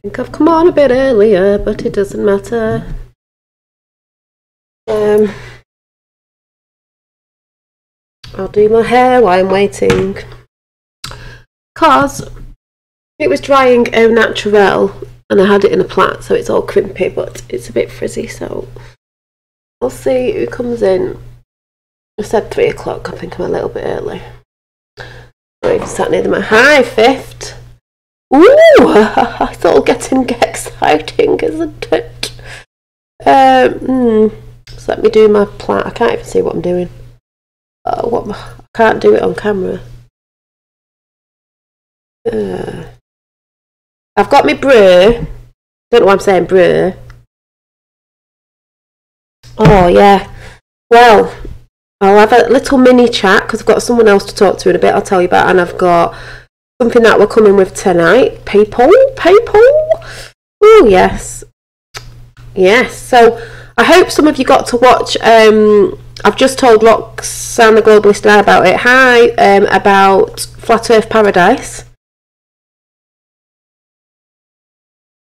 think I've come on a bit earlier, but it doesn't matter. I'll do my hair while I'm waiting. Because it was drying au naturel and I had it in a plait, so it's all crimpy, but it's a bit frizzy, so I'll see who comes in. I said 3 o'clock, I think I'm a little bit early. I've sat near them. Hi, Fifth. Ooh, it's all getting exciting, isn't it? So let me do my plait. I can't even see what I'm doing. I can't do it on camera. I've got my brew. Don't know why I'm saying brew. Oh yeah. Well, I'll have a little mini chat because I've got someone else to talk to in a bit. I'll tell you about, and I've got something that we're coming with tonight. People. Oh yes. So I hope some of you got to watch. I've just told Roxanne the Globalist and I about it. Hi, about Flat Earth Paradise.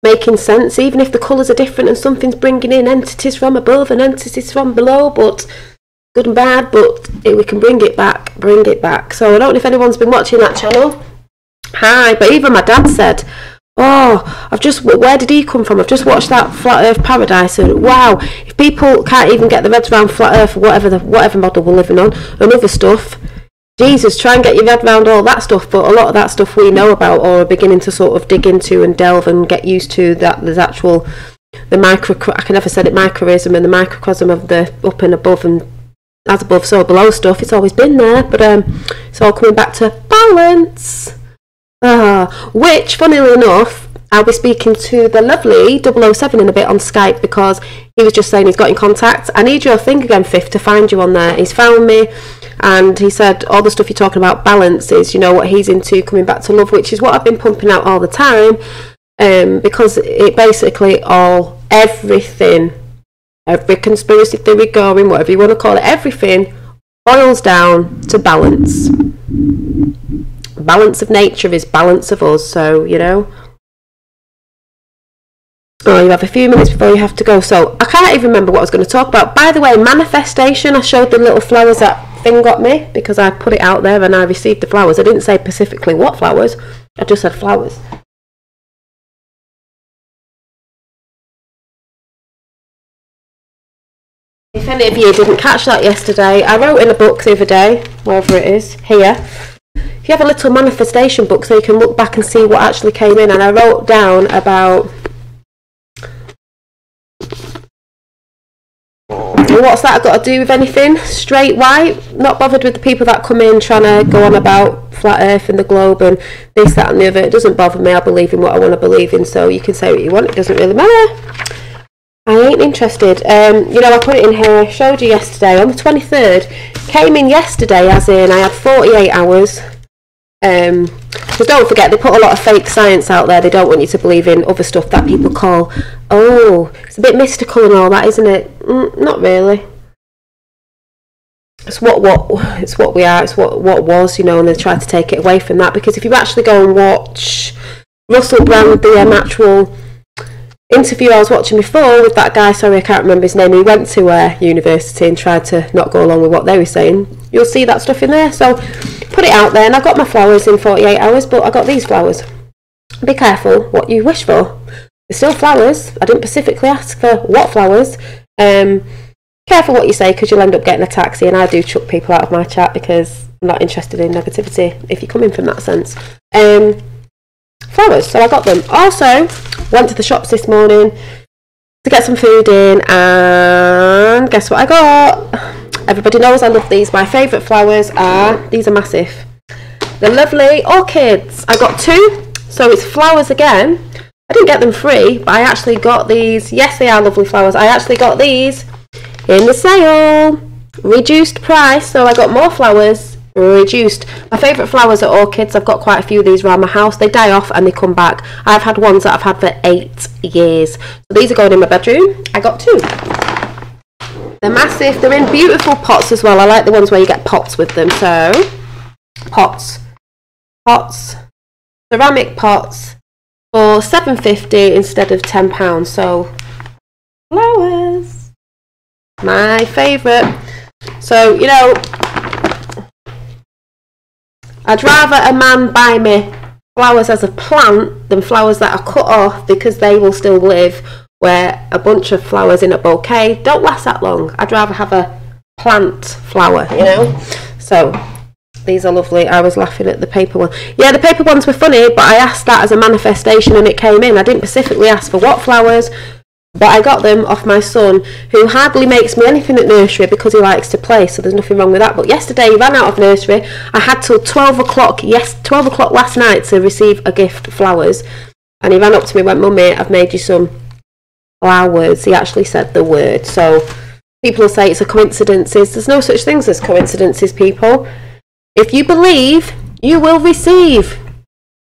Making sense, even if the colours are different and something's bringing in entities from above and entities from below, but good and bad, but we can bring it back. So I don't know if anyone's been watching that channel. Hi, but even my dad said, oh, where did he come from? I've just watched that Flat Earth Paradise, and wow, if people can't even get their heads around Flat Earth or whatever model we're living on, and other stuff, Jesus, try and get your head around all that stuff. But a lot of that stuff we know about or are beginning to sort of dig into and delve and get used to, that there's actual, I can never say it, microism and the microcosm of the up and above and as above so below stuff. It's always been there, but it's all coming back to balance. Which, funnily enough, I'll be speaking to the lovely 007 in a bit on Skype, because he was just saying he's got in contact. I need your thing again, Fifth, to find you on there. He's found me, and he said all the stuff you're talking about, balance, is, you know, what he's into, coming back to love, which is what I've been pumping out all the time, because it basically everything, every conspiracy theory going, whatever you want to call it, everything boils down to balance. Balance of nature is balance of us, so, you know. Oh, you have a few minutes before you have to go. So, I can't even remember what I was going to talk about. By the way, manifestation, I showed the little flowers that thing got me, because I put it out there and I received the flowers. I didn't say specifically what flowers, I just said flowers. If any of you didn't catch that yesterday, I wrote in a book the other day, wherever it is, here. If you have a little manifestation book so you can look back and see what actually came in, and I wrote down about what's that got to do with anything? Straight white, not bothered with the people that come in trying to go on about flat earth and the globe and this, that and the other. It doesn't bother me. I believe in what I want to believe in, so you can say what you want, it doesn't really matter. I ain't interested. You know, I put it in here, showed you yesterday on the 23rd, came in yesterday as in I had 48 hours. Because don't forget, they put a lot of fake science out there. They don't want you to believe in other stuff that people call, oh, it's a bit mystical and all that, isn't it? Not really. It's what we are. It's what was, you know, and they try to take it away from that. Because if you actually go and watch Russell Brand, the actual interview I was watching before with that guy, sorry I can't remember his name, he went to university and tried to not go along with what they were saying, you'll see that stuff in there. So put it out there, and I got my flowers in 48 hours, but I got these flowers. Be careful what you wish for. They're still flowers. I didn't specifically ask for what flowers. Careful what you say, because you'll end up getting a taxi, and I do chuck people out of my chat because I'm not interested in negativity if you come in from that sense. Flowers, so I got them. Also went to the shops this morning to get some food in, and guess what I got? Everybody knows I love these. My favourite flowers are, these are massive, the lovely orchids. I got 2, so it's flowers again. I didn't get them free, but I actually got these. Yes, they are lovely flowers. I actually got these in the sale, reduced price, so I got more flowers reduced. My favourite flowers are orchids. I've got quite a few of these around my house. They die off and they come back. I've had ones that I've had for 8 years. So these are going in my bedroom. I got 2. They're massive. They're in beautiful pots as well. I like the ones where you get pots with them. So pots, ceramic pots, for £7.50 instead of £10. So flowers, my favourite. So, you know, I'd rather a man buy me flowers as a plant than flowers that are cut off because they will still live, where a bunch of flowers in a bouquet don't last that long. I'd rather have a plant flower, you know. So these are lovely. I was laughing at the paper one. Yeah, the paper ones were funny, but I asked that as a manifestation and it came in. I didn't specifically ask for what flowers, but I got them off my son, who hardly makes me anything at nursery because he likes to play, so there's nothing wrong with that. But yesterday he ran out of nursery. I had till 12 o'clock, 12 o'clock last night to receive a gift, flowers. And he ran up to me and went, "Mummy, I've made you some flowers." He actually said the word. So people will say it's a coincidence. There's no such things as coincidences, people. If you believe, you will receive.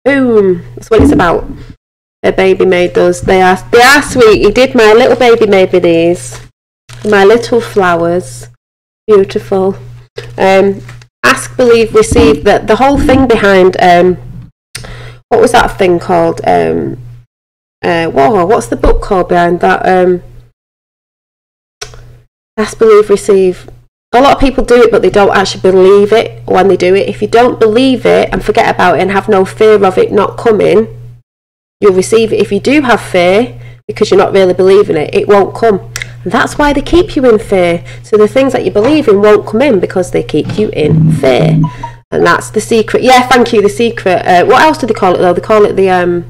Boom. That's what it's about. A baby made those. They are sweet. He did. My little baby made me these. My little flowers. Beautiful. Ask, believe, receive. The whole thing behind what was that thing called? Whoa, what's the book called behind that? Ask, believe, receive. A lot of people do it, but they don't actually believe it when they do it. If you don't believe it and forget about it and have no fear of it not coming, you'll receive it. If you do have fear, because you're not really believing it, it won't come. And that's why they keep you in fear. So the things that you believe in won't come in because they keep you in fear. And that's the secret. Yeah, thank you, the secret. What else do they call it, though? They call it the...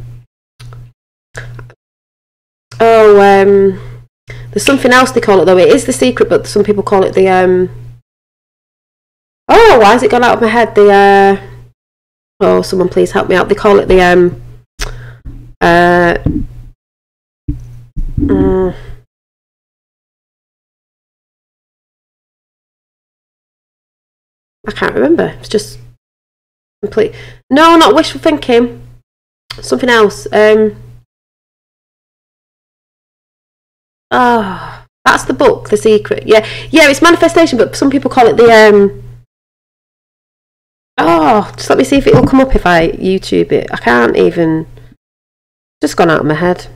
there's something else they call it, though. It is the secret, but some people call it the... Oh, why has it gone out of my head? The... Oh, someone please help me out. They call it the... I can't remember. It's just complete. No, not wishful thinking. Something else. Oh, that's the book, The Secret. Yeah, it's manifestation, but some people call it the Oh, just let me see if it will come up if I YouTube it. I can't even. Just gone out of my head.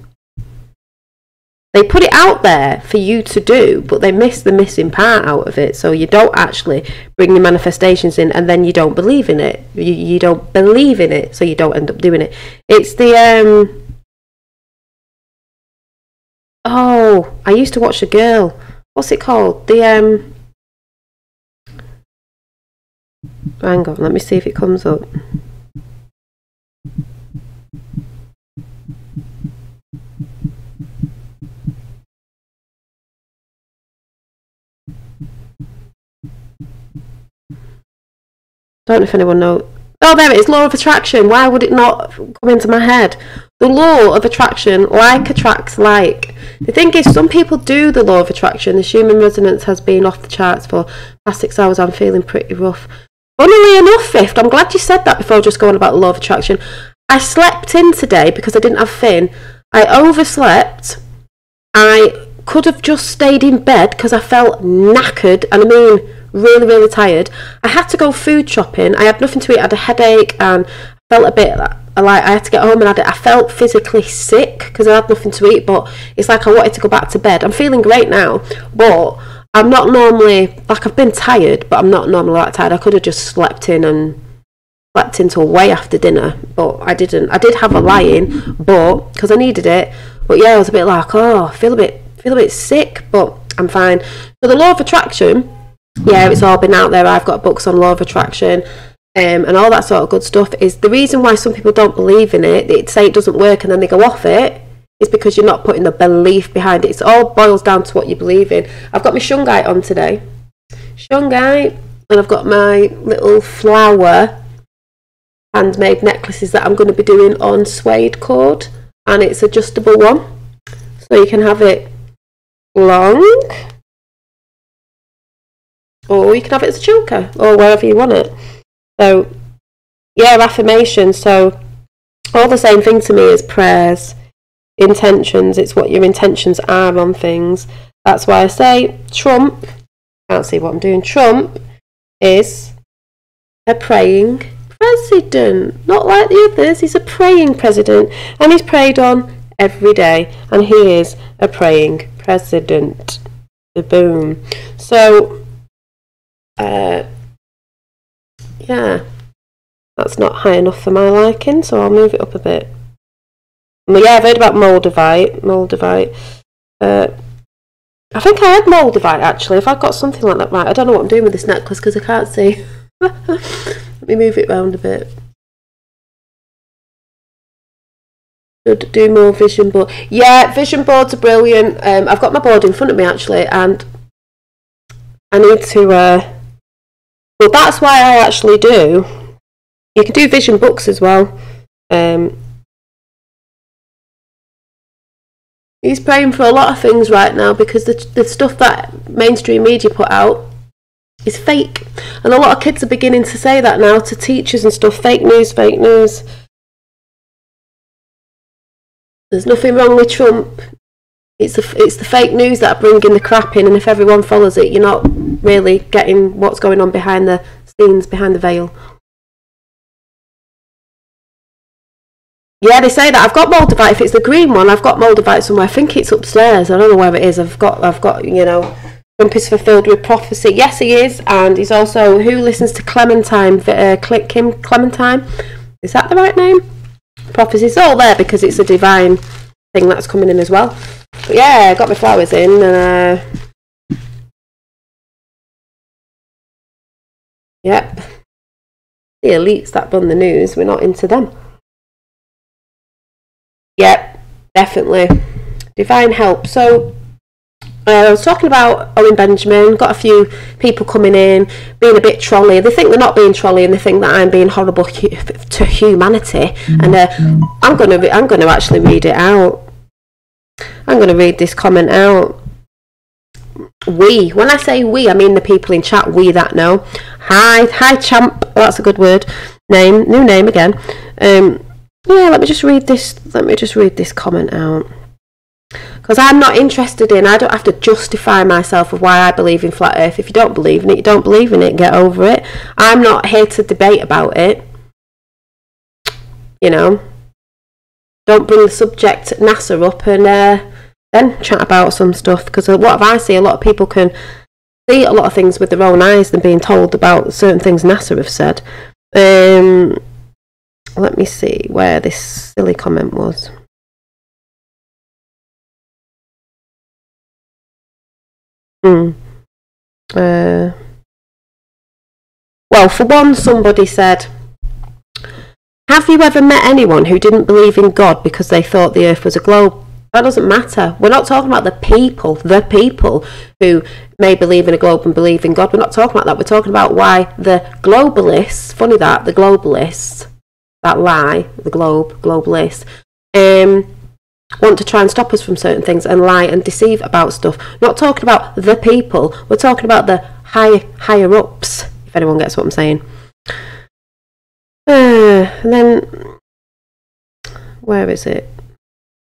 They put it out there for you to do, but they miss the missing part out of it. So you don't actually bring your manifestations in, and then you don't believe in it. You don't believe in it, so you don't end up doing it. It's the oh, I used to watch a girl. What's it called? The hang on, let me see if it comes up. Don't know if anyone knows. Oh, there it is. Law of attraction. Why would it not come into my head? The law of attraction, like attracts like. The thing is, some people do the law of attraction. The human resonance has been off the charts for past 6 hours. I'm feeling pretty rough. Funnily enough, Fifth, I'm glad you said that before just going about the law of attraction. I slept in today because I didn't have Finn. I overslept. I could have just stayed in bed because I felt knackered, and I mean really, really tired. I had to go food shopping. I had nothing to eat. I had a headache and felt a bit like I had to get home, and I felt physically sick because I had nothing to eat, but it's like I wanted to go back to bed. I'm feeling great now, but I'm not normally, like, I've been tired, but I'm not normally that tired. I could have just slept in and slept until way after dinner, but I didn't. I did have a lie-in, but because I needed it. But yeah, I was a bit like, oh, I feel a bit sick, but I'm fine. So the law of attraction, yeah, it's all been out there. I've got books on law of attraction and all that sort of good stuff. Is the reason why some people don't believe in it, they say it doesn't work and then they go off it, is because you're not putting the belief behind it. It all boils down to what you believe in. I've got my shungite on today. Shungite, and I've got my little flower handmade necklaces that I'm going to be doing on suede cord, and it's adjustable one. So you can have it long, or you can have it as a choker, or wherever you want it. So, yeah, affirmations. So, all the same thing to me as prayers, intentions. It's what your intentions are on things. That's why I say Trump, can't see what I'm doing, Trump is a praying president, not like the others. He's a praying president, and he's prayed on every day, and he is a praying president. Boom. So, yeah, that's not high enough for my liking, so I'll move it up a bit. But yeah, I've heard about Moldavite. I think I had Moldavite, actually. If I've got something like that, right, I don't know what I'm doing with this necklace because I can't see. Let me move it round a bit. Should do more vision board. Yeah, vision boards are brilliant. I've got my board in front of me, actually, and I need to... well, that's why I actually do. You can do vision books as well. He's praying for a lot of things right now because the stuff that mainstream media put out is fake. And a lot of kids are beginning to say that now to teachers and stuff. Fake news, fake news. There's nothing wrong with Trump. It's the fake news that are bringing the crap in, and if everyone follows it, you're not really getting what's going on behind the scenes, behind the veil. Yeah, they say that. I've got Moldavite. If it's the green one, I've got Moldavite somewhere. I think it's upstairs. I don't know where it is. I've got, you know, Trump is fulfilled with prophecy. Yes, he is, and he's also, who listens to Clementine? Kim Clementine? Is that the right name? Prophecy's all there because it's a divine thing that's coming in as well. But yeah, I got my flowers in, and yep. The elites that run the news, we're not into them. Yep, definitely. Divine help. So, I was talking about Owen Benjamin, got a few people coming in, being a bit trolly. They think they're not being trolly, and they think that I'm being horrible to humanity. And I'm going to actually read it out. I'm going to read this comment out. We. When I say we, I mean the people in chat, we that know. Hi champ. Oh, that's a good word. New name again. Yeah, let me just read this comment out. Because I'm not interested in, I don't have to justify myself of why I believe in flat earth. If you don't believe in it, you don't believe in it, get over it. I'm not here to debate about it. You know, don't bring the subject NASA up and then chat about some stuff. Because what I see, a lot of people can see a lot of things with their own eyes than being told about certain things NASA have said. Let me see where this silly comment was. Well, for one, somebody said, have you ever met anyone who didn't believe in God because they thought the earth was a globe? That doesn't matter. We're not talking about the people who may believe in a globe and believe in God. We're not talking about that. We're talking about why the globalists, funny that, the globalists, that lie, the globalists, want to try and stop us from certain things and lie and deceive about stuff. Not talking about the people, we're talking about the higher ups, if anyone gets what I'm saying. And then, where is it?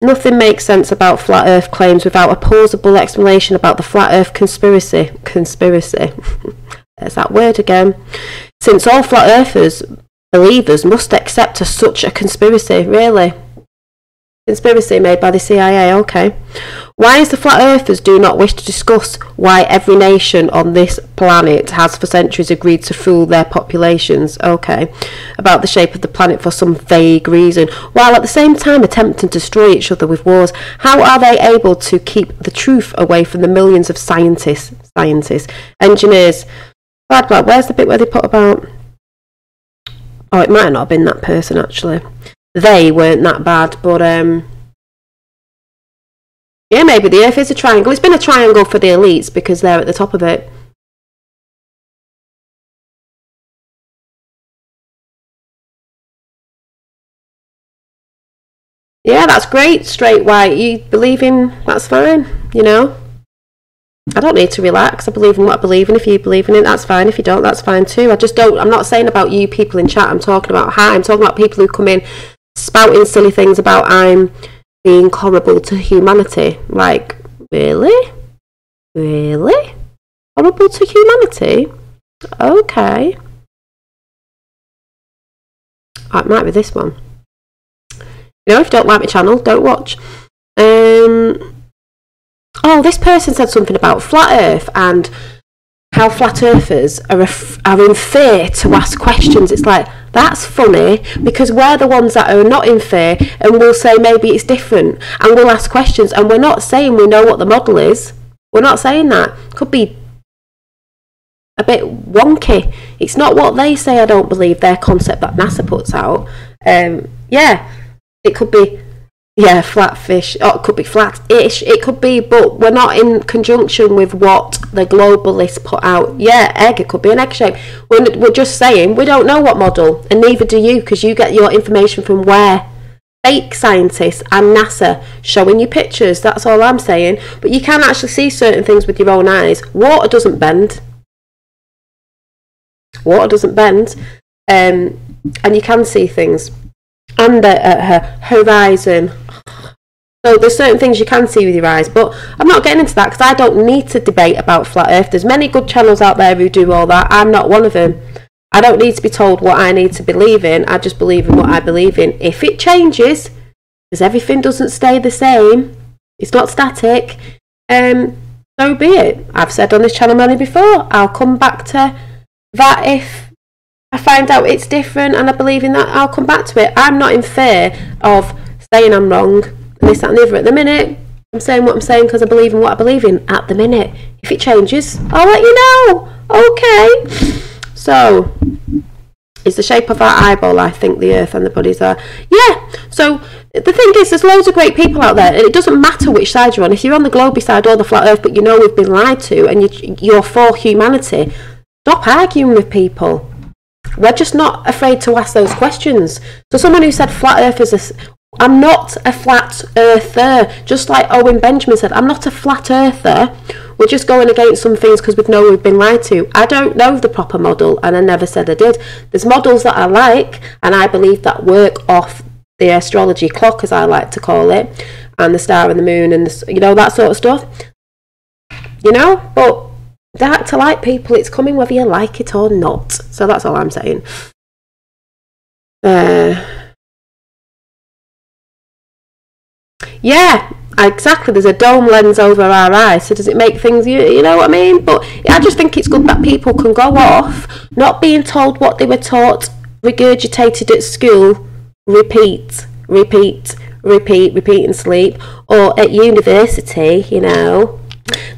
Nothing makes sense about flat earth claims without a plausible explanation about the flat earth conspiracy. There's that word again. Since all flat earthers, believers, must accept such a conspiracy. Really? Conspiracy made by the CIA, okay. Why is the flat earthers do not wish to discuss why every nation on this planet has for centuries agreed to fool their populations, okay, about the shape of the planet for some vague reason, while at the same time attempting to destroy each other with wars? How are they able to keep the truth away from the millions of scientists, engineers? Where's the bit where they put about... Oh, it might not have been that person, actually. They weren't that bad, but yeah, maybe the earth is a triangle. It's been a triangle for the elites because they're at the top of it. Yeah, that's great, straight white. You believe in, that's fine, you know. I don't need to relax. I believe in what I believe in. If you believe in it, that's fine. If you don't, that's fine too. I'm not saying about you people in chat. I'm talking about I'm talking about people who come in spouting silly things about I'm being horrible to humanity. Like, really? Really? Horrible to humanity? Okay. It might be this one. You know, if you don't like my channel, don't watch. Oh, this person said something about flat earth and how flat earthers are in fear to ask questions. It's like, that's funny, because we're the ones that are not in fear, and we'll say maybe it's different, and we'll ask questions, and we're not saying we know what the model is. We're not saying that. Could be a bit wonky. It's not what they say, I don't believe, their concept that NASA puts out. Yeah, it could be, yeah, flat fish, or it could be flat-ish, it could be, but we're not in conjunction with what the globalists put out. Yeah, egg, it could be an egg shape. We're just saying, we don't know what model, and neither do you, because you get your information from where? Fake scientists and NASA showing you pictures, that's all I'm saying. But you can actually see certain things with your own eyes. Water doesn't bend. Water doesn't bend. And you can see things. And her horizon. So there's certain things you can see with your eyes, but I'm not getting into that because I don't need to debate about flat earth. There's many good channels out there who do all that. I'm not one of them. I don't need to be told what I need to believe in. I just believe in what I believe in. If it changes, because everything doesn't stay the same, it's not static, so be it. I've said on this channel many before, I'll come back to that if I find out it's different and I believe in that. I'll come back to it. I'm not in fear of saying I'm wrong and this, that and the other. At the minute, I'm saying what I'm saying because I believe in what I believe in at the minute. If it changes, I'll let you know. Okay. So, is the shape of our eyeball, I think, the earth and the bodies are. Yeah, so the thing is, there's loads of great people out there, and it doesn't matter which side you're on. If you're on the globy side or the flat earth, but you know we've been lied to, and you're for humanity, stop arguing with people. We're just not afraid to ask those questions. So someone who said flat earth is I'm not a flat earther. Just like Owen Benjamin said, I'm not a flat earther. We're just going against some things because we know we've been lied to. I don't know the proper model, and I never said I did. There's models that I like, and I believe that work off the astrology clock, as I like to call it, and the star and the moon, and the, you know, that sort of stuff. You know, but that to like people, it's coming whether you like it or not. So that's all I'm saying. Yeah, exactly. There's a dome lens over our eyes, so does it make things, you know what I mean? But I just think it's good that people can go off, not being told what they were taught, regurgitated at school, repeat and sleep, or at university, you know.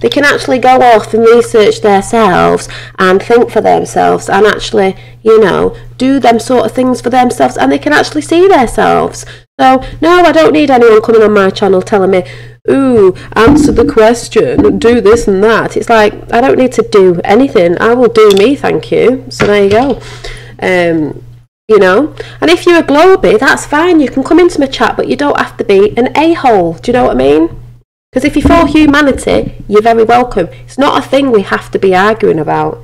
They can actually go off and research themselves and think for themselves and actually, you know, do them sort of things for themselves, and they can actually see themselves. So, no, I don't need anyone coming on my channel telling me, ooh, answer the question, do this and that. It's like, I don't need to do anything. I will do me, thank you. So there you go. You know, and if you're a globy, that's fine. You can come into my chat, but you don't have to be an a-hole. Do you know what I mean? Because if you're for humanity, you're very welcome. It's not a thing we have to be arguing about.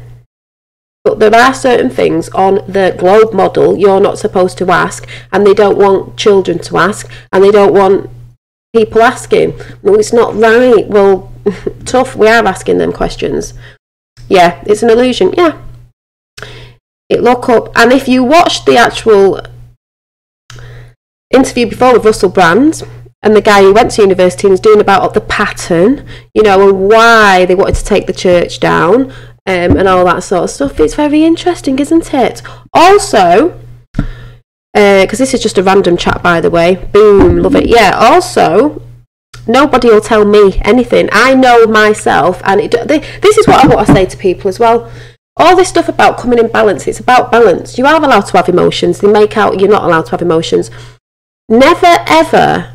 But there are certain things on the globe model you're not supposed to ask, and they don't want children to ask, and they don't want people asking. No, it's not right. Well, tough, we are asking them questions. Yeah, it's an illusion. Yeah. It look up, and if you watch the actual interview before with Russell Brand, and the guy who went to university and was doing about the pattern, you know, and why they wanted to take the church down, and all that sort of stuff. It's very interesting, isn't it? Also, because this is just a random chat, by the way. Boom, love it. Yeah, also, nobody will tell me anything. I know myself, and this is what I want to say to people as well. All this stuff about coming in balance, it's about balance. You are allowed to have emotions. They make out you're not allowed to have emotions. Never, ever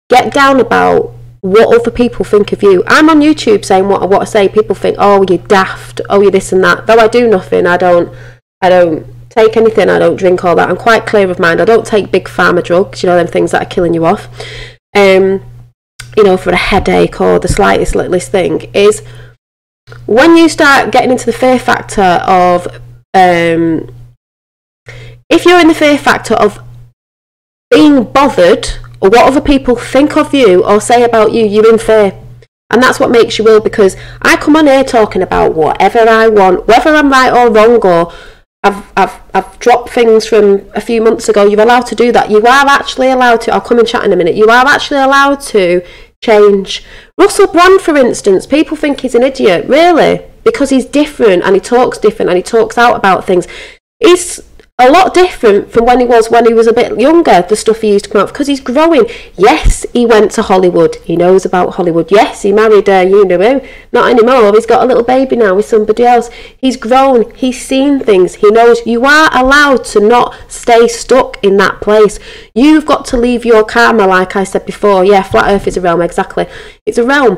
get down about what other people think of you. I'm on YouTube saying what I want to say. People think, oh, you're daft, oh, you're this and that. Though I do nothing. I don't take anything. I don't drink all that. I'm quite clear of mind. I don't take big pharma drugs, you know, them things that are killing you off. You know, for a headache or the slightest littlest thing. Is when you start getting into the fear factor of, if you're in the fear factor of being bothered or what other people think of you or say about you, you're in fear. And that's what makes you ill, because I come on here talking about whatever I want, whether I'm right or wrong, or I've dropped things from a few months ago. You're allowed to do that. You are actually allowed to. I'll come and chat in a minute. You are actually allowed to change. Russell Brand, for instance, people think he's an idiot. Really? Because he's different and he talks different and he talks out about things. He's a lot different from when he was a bit younger, the stuff he used to come out, because he's growing. Yes, he went to Hollywood. He knows about Hollywood. Yes, he married you know him. Not anymore. He's got a little baby now with somebody else. He's grown. He's seen things. He knows. You are allowed to not stay stuck in that place. You've got to leave your karma, like I said before. Yeah, flat earth is a realm, exactly. It's a realm.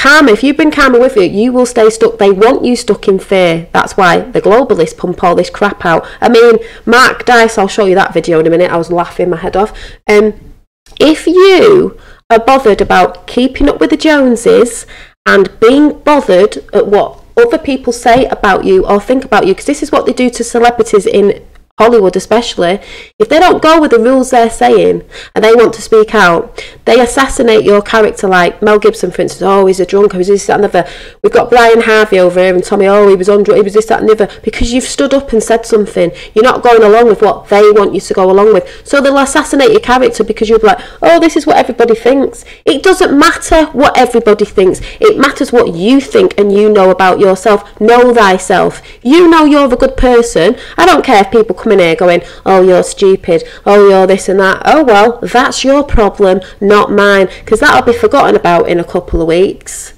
Karma, if you bring karma with you, you will stay stuck. They want you stuck in fear. That's why the globalists pump all this crap out. I mean, Mark Dice, I'll show you that video in a minute. I was laughing my head off. If you are bothered about keeping up with the Joneses and being bothered at what other people say about you or think about you, because this is what they do to celebrities in Hollywood especially, if they don't go with the rules they're saying and they want to speak out, they assassinate your character. Like Mel Gibson, for instance. Oh, he's a drunk, he's this, that and the other. We've got Brian Harvey over here and Tommy, oh, he was on drugs, he was this, that and the other, because you've stood up and said something. You're not going along with what they want you to go along with, so they'll assassinate your character because you'll be like, oh, this is what everybody thinks. It doesn't matter what everybody thinks. It matters what you think and you know about yourself. Know thyself. You know you're a good person. I don't care if people come in here going, oh, you're stupid, oh, you're this and that. Oh, well, that's your problem, not mine, because that'll be forgotten about in a couple of weeks,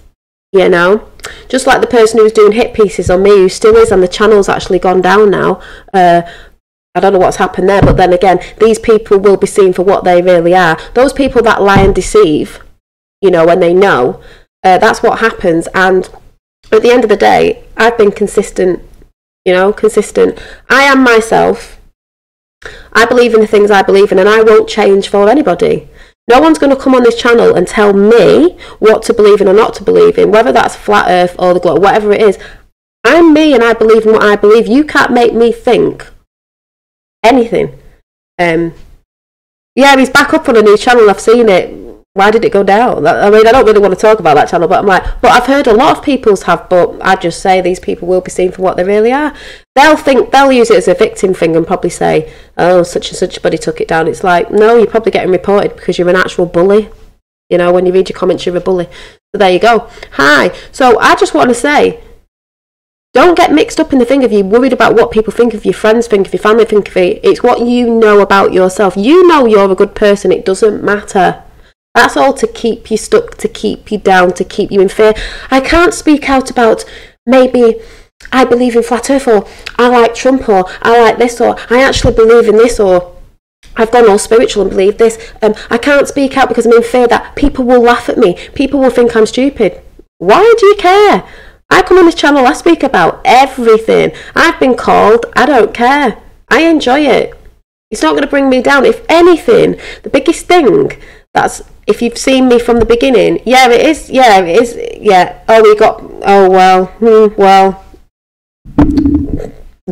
you know. Just like the person who was doing hit pieces on me, who still is, and the channel's actually gone down now. I don't know what's happened there, but then again, these people will be seen for what they really are. Those people that lie and deceive, you know, when they know, that's what happens. And at the end of the day, I've been consistent, you know, consistent. I am myself. I believe in the things I believe in, and I won't change for anybody. No one's going to come on this channel and tell me what to believe in or not to believe in, whether that's flat earth or the globe, whatever it is. I'm me and I believe in what I believe. You can't make me think anything. Yeah, he's back up on a new channel. I've seen it. Why did it go down? I mean, I don't really want to talk about that channel, but I'm like, but I've heard a lot of people's have, but I just say these people will be seen for what they really are. They'll use it as a victim thing and probably say, oh, such and such buddy took it down. It's like, no, you're probably getting reported because you're an actual bully. You know, when you read your comments, you're a bully. So there you go. Hi. So I just want to say, don't get mixed up in the thing of you worried about what people think of your friends, think of your family, think of it. It's what you know about yourself. You know you're a good person. It doesn't matter. That's all to keep you stuck, to keep you down, to keep you in fear. I can't speak out about maybe I believe in flat earth, or I like Trump, or I like this, or I actually believe in this, or I've gone all spiritual and believe this. I can't speak out because I'm in fear that people will laugh at me. People will think I'm stupid. Why do you care? I come on this channel, I speak about everything. I've been called, I don't care. I enjoy it. It's not going to bring me down. If anything, the biggest thing that's, if you've seen me from the beginning, it is,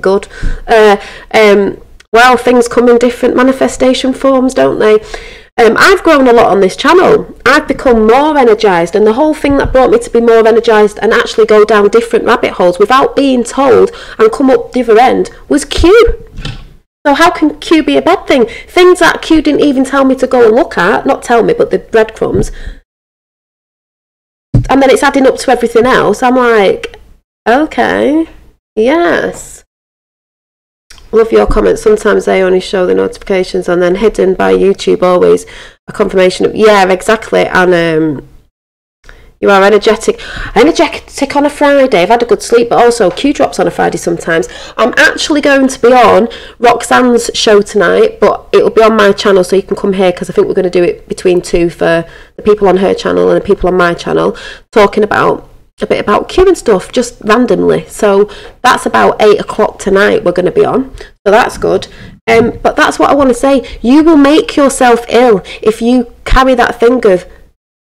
good. Well, things come in different manifestation forms, don't they? I've grown a lot on this channel. I've become more energised, and the whole thing that brought me to be more energised and actually go down different rabbit holes without being told and come up the other end was Q. So how can Q be a bad thing? Things that Q didn't even tell me to go and look at, not tell me, but the breadcrumbs, and then it's adding up to everything else. I'm like, okay, yes. Love your comments. Sometimes they only show the notifications and then hidden by YouTube, always a confirmation of, yeah, exactly. And you are energetic on a Friday. I've had a good sleep, but also Q drops on a Friday sometimes. I'm actually going to be on Roxanne's show tonight, but it will be on my channel, so you can come here, because I think we're going to do it between two, for the people on her channel and the people on my channel, talking about a bit about Q and stuff, just randomly. So that's about 8 o'clock tonight we're going to be on, so that's good. But that's what I want to say. You will make yourself ill if you carry that thing of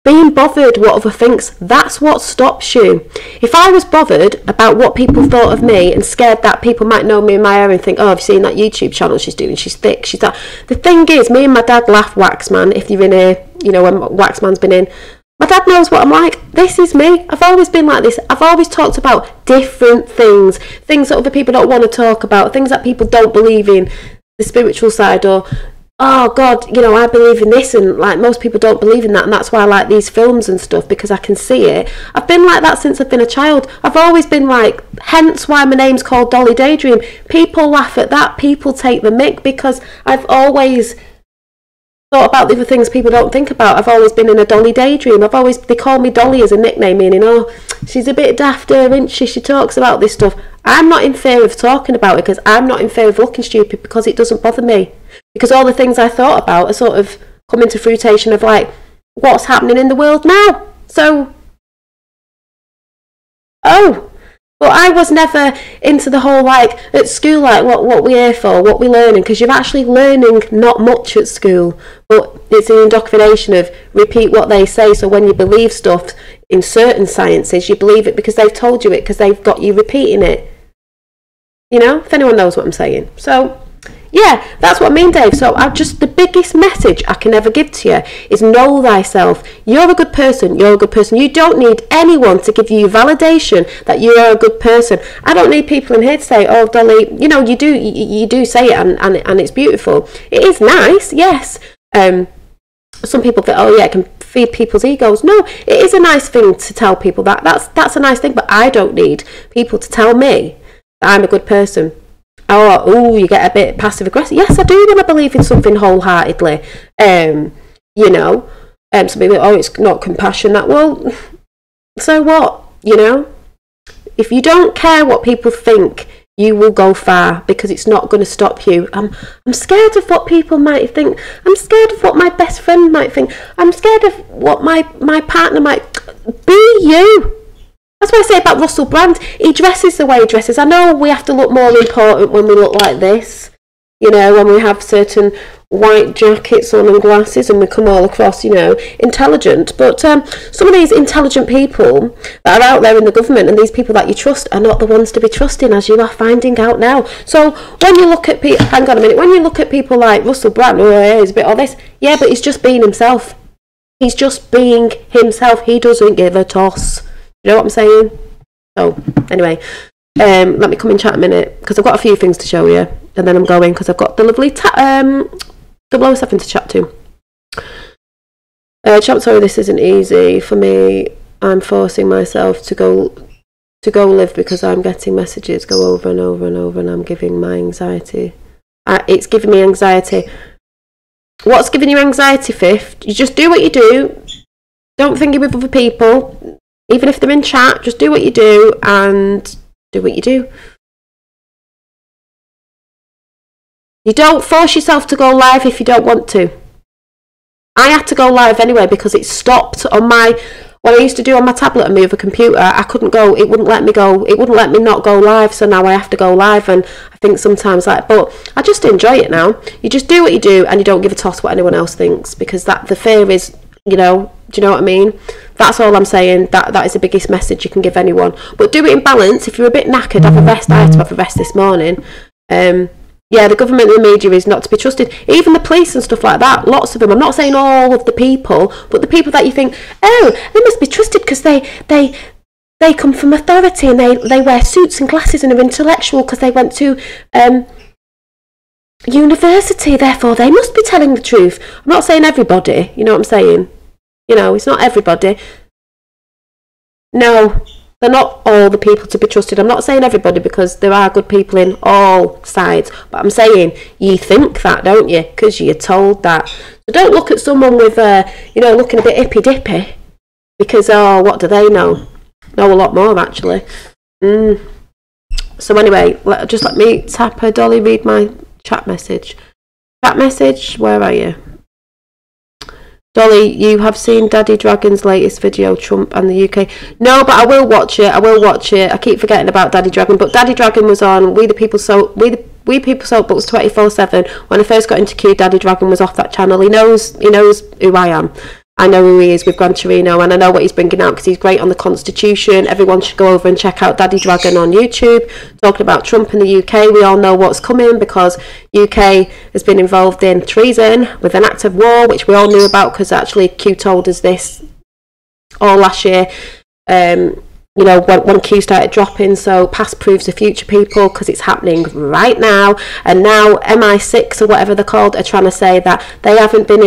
being bothered what other thinks. That's what stops you. If I was bothered about what people thought of me and scared that people might know me in my area and think, oh, I've seen that YouTube channel she's doing, she's thick, she's that. The thing is, me and my dad laugh, Waxman, if you're in here, you know, when Waxman's been in, my dad knows what I'm like. This is me. I've always been like this. I've always talked about different things that other people don't want to talk about, things that people don't believe in, the spiritual side, or oh God, you know, I believe in this, and like most people don't believe in that, and that's why I like these films and stuff, because I can see it. I've been like that since I've been a child. I've always been like, hence why my name's called Dolly Daydream. People laugh at that, people take the mick, because I've always thought about the other things people don't think about. I've always been in a Dolly Daydream. They call me Dolly as a nickname, meaning, oh, she's a bit daft, isn't she? She talks about this stuff. I'm not in fear of talking about it, because I'm not in fear of looking stupid, because it doesn't bother me. Because all the things I thought about are sort of coming to fruition of like, what's happening in the world now? So, but I was never into the whole, like, at school, like, what we're here for, what we're learning, because you're actually learning not much at school, but it's an indoctrination of repeat what they say. So when you believe stuff in certain sciences, you believe it because they've told you it, because they've got you repeating it. You know, if anyone knows what I'm saying. So, yeah, that's what I mean, Dave. So the biggest message I can ever give to you is know thyself. You're a good person. You're a good person. You don't need anyone to give you validation that you are a good person. I don't need people in here to say, oh, Dolly, you know, you do say it, and it's beautiful. It is nice, yes. Some people think, oh yeah, it can feed people's egos. No, it is a nice thing to tell people that. That's a nice thing, but I don't need people to tell me that I'm a good person. Oh, you get a bit passive aggressive. Yes, I do when I believe in something wholeheartedly. You know, some people, oh, it's not compassion. That, well, so what? You know, if you don't care what people think, you will go far, because it's not going to stop you. I'm scared of what people might think. I'm scared of what my best friend might think. I'm scared of what my partner might. Be you. That's what I say about Russell Brand. He dresses the way he dresses. I know we have to look more important when we look like this. You know, when we have certain white jackets on and glasses and we come all across, you know, intelligent. But some of these intelligent people that are out there in the government, and these people that you trust, are not the ones to be trusting, as you are finding out now. So when you look at people, hang on a minute, when you look at people like Russell Brand, oh, yeah, he's a bit all this. Yeah, but he's just being himself. He's just being himself. He doesn't give a toss. You know what I'm saying? So, anyway, let me come and chat a minute, because I've got a few things to show you, and then I'm going, because I've got the lovely 007 to chat to. Sorry, this isn't easy for me. I'm forcing myself to go live, because I'm getting messages go over and over and over, and I'm giving my anxiety. It's giving me anxiety. What's giving you anxiety, Fifth? You just do what you do. Don't think with other people. Even if they're in chat, just do what you do, and do what you do. You don't force yourself to go live if you don't want to. I had to go live anyway, because it stopped on what I used to do on my tablet and move a computer. I couldn't go, it wouldn't let me go, it wouldn't let me not go live, so now I have to go live. And I think sometimes, like, but I just enjoy it now. You just do what you do, and you don't give a toss what anyone else thinks, because the fear is, you know, do you know what I mean? That's all I'm saying. That is the biggest message you can give anyone. But do it in balance. If you're a bit knackered, have a rest. I had to have a rest this morning. Yeah, the government and the media is not to be trusted. Even the police and stuff like that, lots of them. I'm not saying all of the people, but the people that you think, oh, they must be trusted because they come from authority, and they wear suits and glasses and are intellectual because they went to university, therefore they must be telling the truth. I'm not saying everybody, you know what I'm saying? You know, it's not everybody. No, they're not all the people to be trusted. I'm not saying everybody, because there are good people in all sides. But I'm saying you think that, don't you? Because you're told that. So don't look at someone with, looking a bit hippy-dippy. Because, oh, what do they know? Know a lot more, actually. So anyway, just let me tap her. Dolly, read my chat message. Chat message, where are you? Dolly, you have seen Daddy Dragon's latest video, Trump and the UK. No, but I will watch it. I keep forgetting about Daddy Dragon, but Daddy Dragon was on We People Sold Books 24/7. When I first got into Q, Daddy Dragon was off that channel. He knows who I am. I know who he is with Gran Torino, and I know what he's bringing out because he's great on the Constitution. Everyone should go over and check out Daddy Dragon on YouTube, talking about Trump and the UK. We all know what's coming because UK has been involved in treason with an act of war, which we all knew about because actually Q told us this or last year, you know, when Q started dropping. So past proves the future, people, because it's happening right now. And now MI6 or whatever they're called are trying to say that they haven't done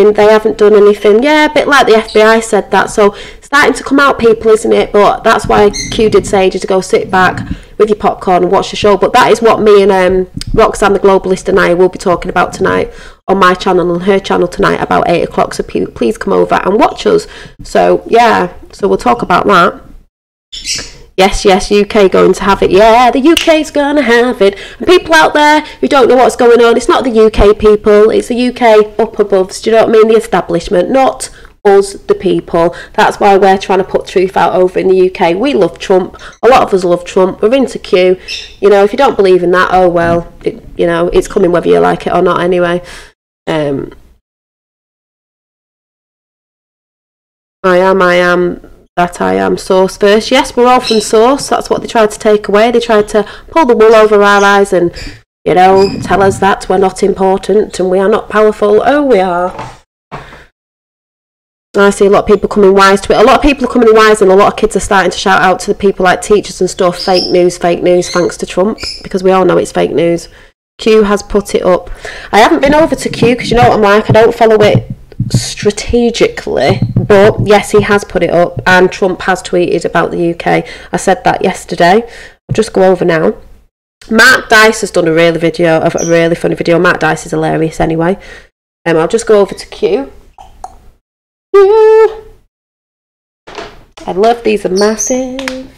anything. Yeah, a bit like the FBI said that. So starting to come out, people, isn't it? But that's why Q did say to go sit back with your popcorn and watch the show. But that is what me and Roxanne the Globalist and I will be talking about tonight on my channel and her channel tonight about 8 o'clock. So please come over and watch us. So yeah, so we'll talk about that. Yes, UK going to have it. Yeah, the UK's going to have it. And people out there who don't know what's going on, it's not the UK people, it's the UK up above, do you know what I mean? The establishment, not us, the people. That's why we're trying to put truth out over in the UK. We love Trump. A lot of us love Trump. We're into Q. You know, if you don't believe in that, oh well, you know, it's coming whether you like it or not anyway. I am source first. Yes, we're all from source. That's what they tried to take away. They tried to pull the wool over our eyes and, you know, tell us that we're not important and we are not powerful. Oh, we are. I see a lot of people coming wise to it. A lot of people are coming wise, and a lot of kids are starting to shout out to the people like teachers and stuff, fake news, thanks to Trump, because we all know it's fake news. Q has put it up. I haven't been over to Q because you know what I'm like, I don't follow it strategically, but yes, he has put it up, and Trump has tweeted about the UK. I said that yesterday. I'll just go over now. Mark Dice has done a really funny video. Mark Dice is hilarious anyway. I'll just go over to Q. I love these, are massive.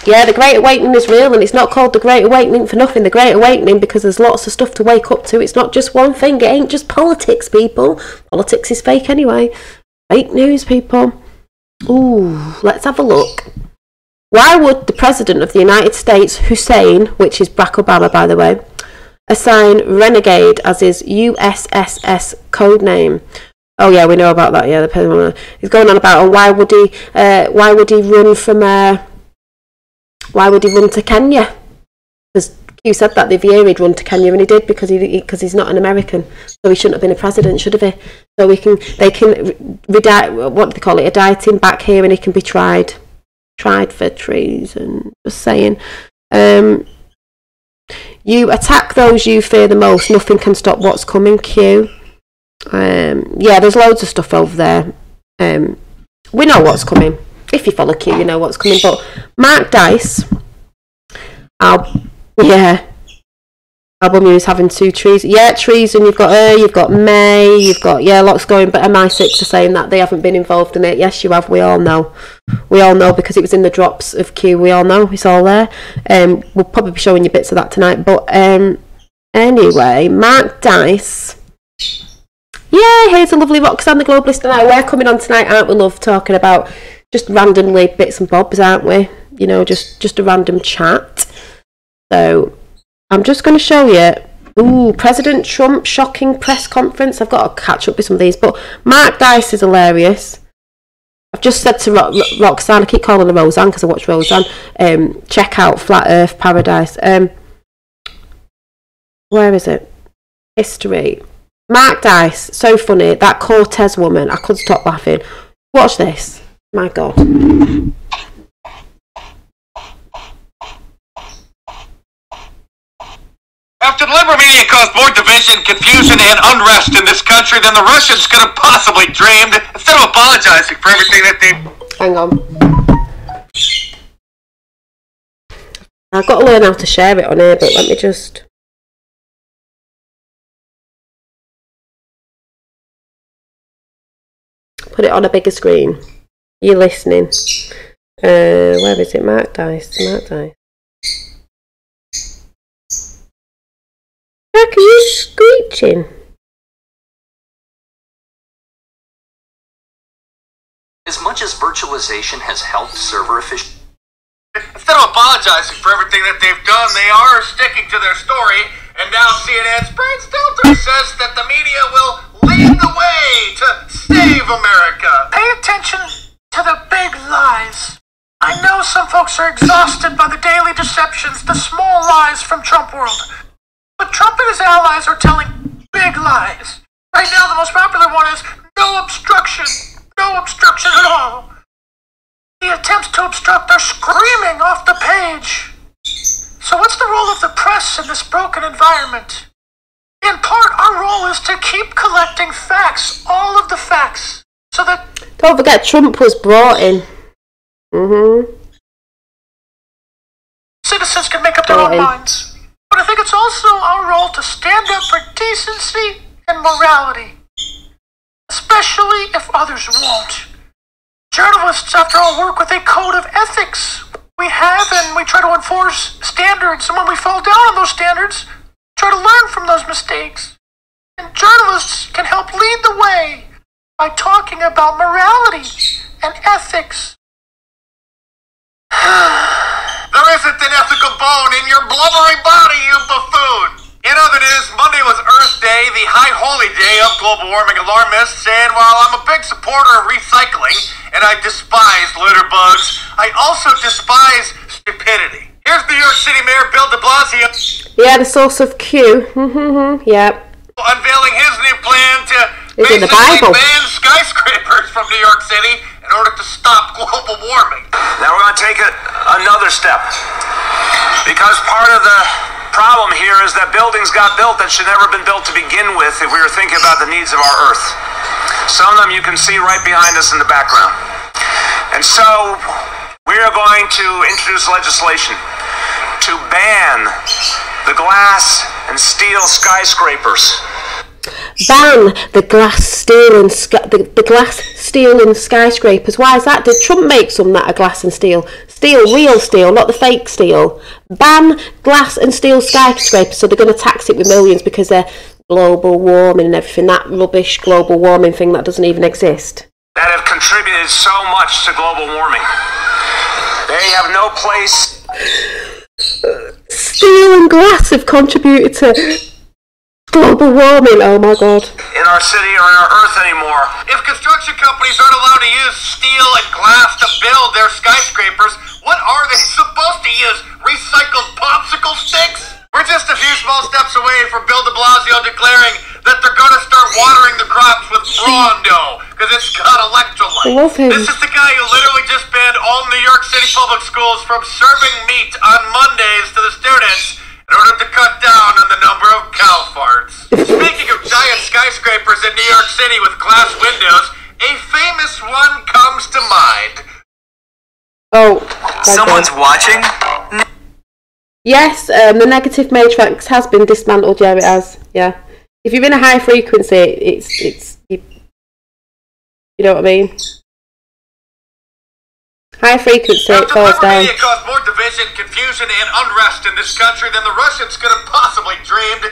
Yeah, the Great Awakening is real, and it's not called the Great Awakening for nothing. The Great Awakening because there's lots of stuff to wake up to. It's not just one thing. It ain't just politics, people. Politics is fake anyway. Fake news, people. Ooh, let's have a look. Why would the President of the United States, Hussein, which is Barack Obama, by the way, assign Renegade as his USSS code name? Oh yeah, we know about that. Yeah, he's going on about why would he run from why would he run to Kenya? Because Q said that the other year he'd run to Kenya, and he did because he's not an American, so he shouldn't have been a president, should he? So they can what do they call it? Indict him back here, and he can be tried for treason. Just saying. You attack those you fear the most. Nothing can stop what's coming. Q. Yeah, there's loads of stuff over there. We know what's coming. If you follow Q, you know what's coming. But Mark Dice, album news having 2 trees. Yeah, treason. You've got her, you've got May, you've got lots going. But MI6 are saying that they haven't been involved in it. Yes, you have. We all know. We all know because it was in the drops of Q. We all know it's all there. We'll probably be showing you bits of that tonight. But anyway, Mark Dice. Yeah, here's a lovely Roxanne the Globalist and I. We're coming on tonight, aren't we, love? Talking about just randomly bits and bobs, aren't we? You know, just a random chat. So I'm just going to show you. Ooh, President Trump shocking press conference. I've got to catch up with some of these, but Mark Dice is hilarious. I've just said to Roxanne, I keep calling her Roseanne because I watch Roseanne. Check out Flat Earth Paradise. Where is it? History. Mark Dice, so funny. That Cortez woman, I couldn't stop laughing. Watch this. My God. After the Liberal media caused more division, confusion, and unrest in this country than the Russians could have possibly dreamed, instead of apologizing for everything that they... Hang on. I've got to learn how to share it on here, but let me just... put it on a bigger screen. You're listening. Where is it? Mark Dice. Mark Dice. How can you screeching? As much as virtualization has helped server efficiency. Instead of apologizing for everything that they've done, they are sticking to their story, and now CNN's Brad Stelter says that the media will lead the way to save America. Pay attention to the big lies. I know some folks are exhausted by the daily deceptions, the small lies from Trump world. But Trump and his allies are telling big lies. Right now, the most popular one is no obstruction. are screaming off the page. So what's the role of the press in this broken environment? In part, our role is to keep collecting facts, all of the facts, so that... Don't forget Trump was brought in. Citizens can make up their own minds. But I think it's also our role to stand up for decency and morality. Especially if others won't. Journalists, after all, work with a code of ethics. We have and we try to enforce standards, and when we fall down on those standards, try to learn from those mistakes. And journalists can help lead the way by talking about morality and ethics. There isn't an ethical bone in your blubbery body, you buffoon! In other news, Monday was Earth Day, the high holy day of global warming alarmists, and while I'm a big supporter of recycling, and I despise litter bugs, I also despise stupidity. Here's New York City Mayor Bill de Blasio. Yeah, the source of Q. Yeah. Unveiling his new plan to It's in the Bible. ban skyscrapers from New York City in order to stop global warming. Now we're going to take it another step. Because part of the problem here is that buildings got built that should never have been built to begin with if we were thinking about the needs of our Earth. Some of them you can see right behind us in the background. And so we are going to introduce legislation to ban the glass and steel skyscrapers. Ban the glass, steel and the glass, steel and skyscrapers. Why is that? Did Trump make some that are glass and steel? Steel, real steel, not the fake steel. Ban glass and steel skyscrapers, so they're going to tax it with millions because they're global warming and everything. That rubbish global warming thing that doesn't even exist. That have contributed so much to global warming. They have no place. Steel and glass have contributed to global warming, oh my god. In our city or in our Earth anymore. If construction companies aren't allowed to use steel and glass to build their skyscrapers, what are they supposed to use? Recycled popsicle sticks? We're just a few small steps away from Bill de Blasio declaring that they're going to start watering the crops with Brawndo because it's got electrolytes. I love him. This is the guy who literally just banned all New York City public schools from serving meat on Mondays to the students in order to cut down on the number of cow farts. Speaking of giant skyscrapers in New York City with glass windows, a famous one comes to mind. Oh, someone's watching? Yes, the negative matrix has been dismantled. Yeah, it has. Yeah, if you're in a high frequency, it's you know what I mean. High frequency, it falls down. Media caused more division, confusion, and unrest in this country than the Russians could have possibly dreamed.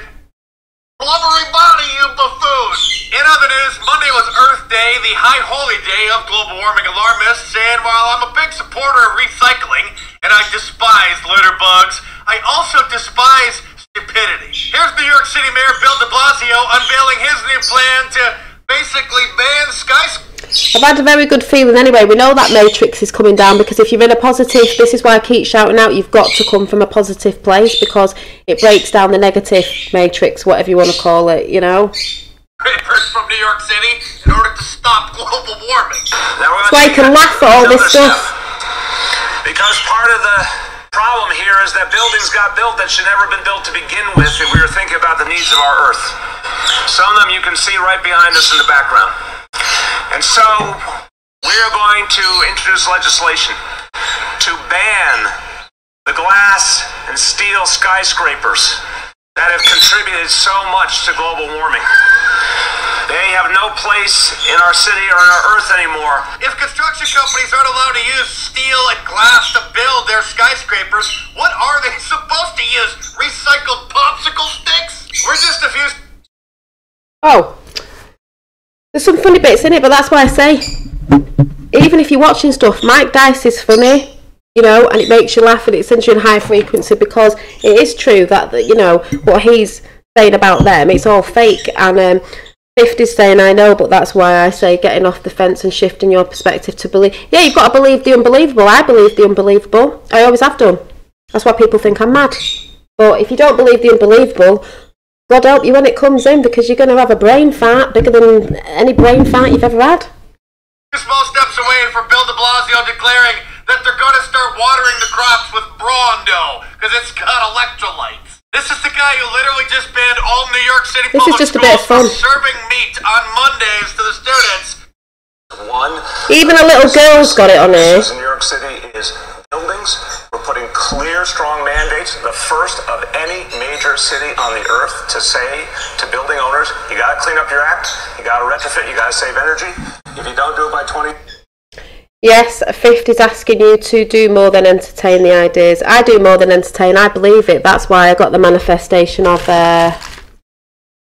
Blubbery body, you buffoon! In other news, Monday was Earth Day, the high holy day of global warming alarmists, and while I'm a big supporter of recycling, and I despise litter bugs, I also despise stupidity. Here's New York City Mayor Bill de Blasio unveiling his new plan to basically ban skyscrapers. I've had a very good feeling anyway. We know that matrix is coming down because if you're in a positive, this is why I keep shouting out, you've got to come from a positive place because it breaks down the negative matrix, whatever you want to call it, you know. Papers from New York City in order to stop global warming. That's why you can laugh at all this stuff. Because part of the problem here is that buildings got built that should never have been built to begin with if we were thinking about the needs of our Earth. Some of them you can see right behind us in the background. And so we are going to introduce legislation to ban the glass and steel skyscrapers that have contributed so much to global warming. They have no place in our city or in our Earth anymore. If construction companies aren't allowed to use steel and glass to build their skyscrapers, what are they supposed to use? Recycled popsicle sticks? We're just a few... Oh. There's some funny bits in it, but that's why I say, even if you're watching stuff, Mike Dice is funny, you know, and it makes you laugh and it sends you in high frequency because it is true that you know, what he's saying about them, it's all fake. And 50's saying, I know, but that's why I say getting off the fence and shifting your perspective to believe. Yeah, you've got to believe the unbelievable. I believe the unbelievable. I always have done. That's why people think I'm mad. But if you don't believe the unbelievable, God help you when it comes in, because you're going to have a brain fart bigger than any brain fart you've ever had. Small steps away from Bill de Blasio declaring that they're going to start watering the crops with Brawndo because it's got electrolytes. This is the guy who literally just banned all New York City public just a bit of schools fun. from serving meat on Mondays to the students. Even a little girl's got it on here. In New York City is buildings. We're putting clear, strong mandates. The first of any major city on the earth to say to building owners, you got to clean up your act, you got to retrofit, you got to save energy. If you don't do it by 20... Yes, 50's asking you to do more than entertain the ideas. I do more than entertain. I believe it. That's why I got the manifestation of...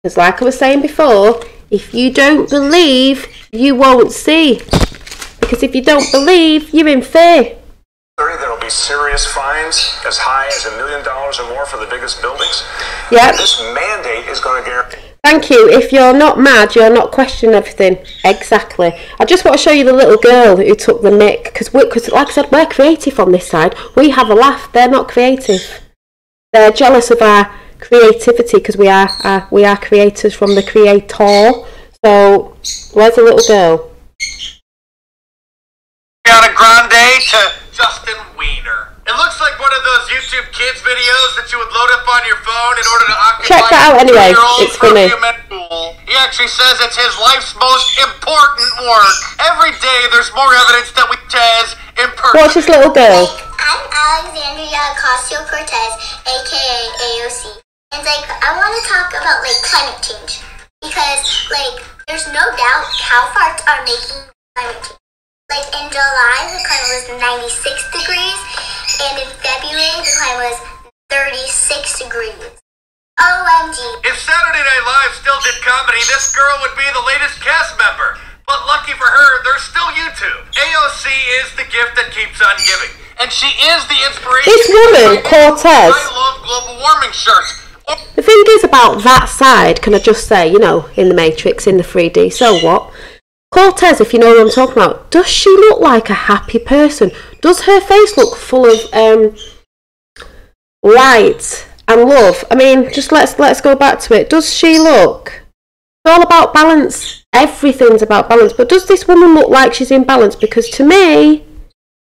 Because like I was saying before, if you don't believe, you won't see. Because if you don't believe, you're in fear. There will be serious fines as high as $1 million or more for the biggest buildings. Yep. This mandate is going to guarantee... Thank you. If you're not mad, you're not questioning everything. Exactly. I just want to show you the little girl who took the nick. Because like I said, we're creative on this side. We have a laugh. They're not creative. They're jealous of our creativity because we are creators from the creator. So, where's the little girl? Ariana Grande to Justin Wiener. It looks like one of those YouTube Kids videos that you would load up on your phone in order to occupy. Check that out anyway. It's funny. He actually says it's his life's most important work. Every day there's more evidence that we Tez in person. Watch this little girl. I'm Alexandria Ocasio-Cortez, aka AOC. And I want to talk about climate change. Because there's no doubt cow farts are making climate change. In July, the climate was 96 degrees, and in February, the climate was 36 degrees. OMG. If Saturday Night Live still did comedy, this girl would be the latest cast member. But lucky for her, there's still YouTube. AOC is the gift that keeps on giving. And she is the inspiration. This woman, Cortez. I love global warming shirts. The thing is about that side, can I just say, in the Matrix, in the 3D, so what? Cortez, if you know what I'm talking about, does she look like a happy person? Does her face look full of light and love? I mean, just let's go back to it. Does she look? It's all about balance. Everything's about balance. But does this woman look like she's in balance? Because to me,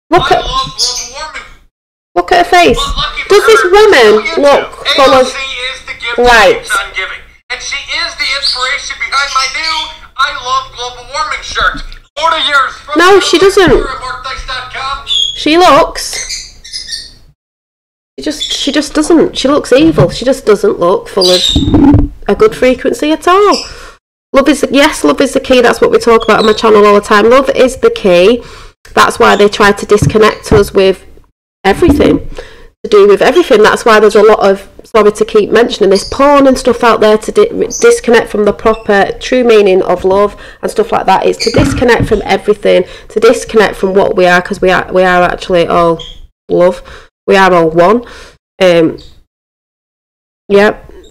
look at her face. Does this woman look full of light? And she is the inspiration behind my new I Love Global Warming shirt. Order yours from No, she doesn't. markdice.com. She looks. She just doesn't. She looks evil. She just doesn't look full of a good frequency at all. Love is the key. That's what we talk about on my channel all the time. Love is the key. That's why they try to disconnect us with everything. To do with everything. That's why there's a lot of, sorry to keep mentioning this, porn and stuff out there to disconnect from the proper true meaning of love and stuff like that. It's to disconnect from everything, to disconnect from what we are, because we are actually all love. We are all one.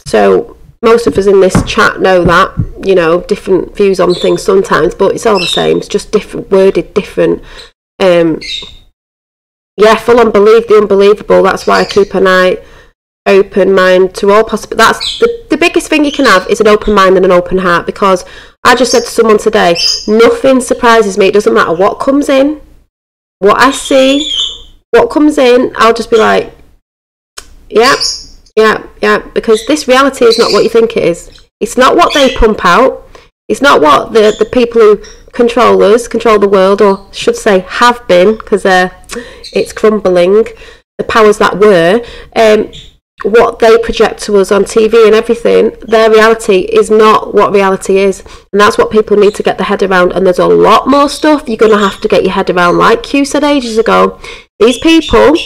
So most of us in this chat know that, different views on things sometimes, but it's all the same. It's just different, worded different. Full on believe the unbelievable. That's why I keep an open mind to all possible. That's the biggest thing you can have is an open mind and an open heart, because I just said to someone today, nothing surprises me. It doesn't matter what comes in, what I see, what comes in, I'll just be like, yeah, because this reality is not what you think it is. It's not what they pump out. It's not what the people who control us, control the world, or should say have been, because it's crumbling, the powers that were, what they project to us on TV and everything, their reality is not what reality is. And that's what people need to get their head around. And there's a lot more stuff you're going to have to get your head around. Like Q said ages ago, these people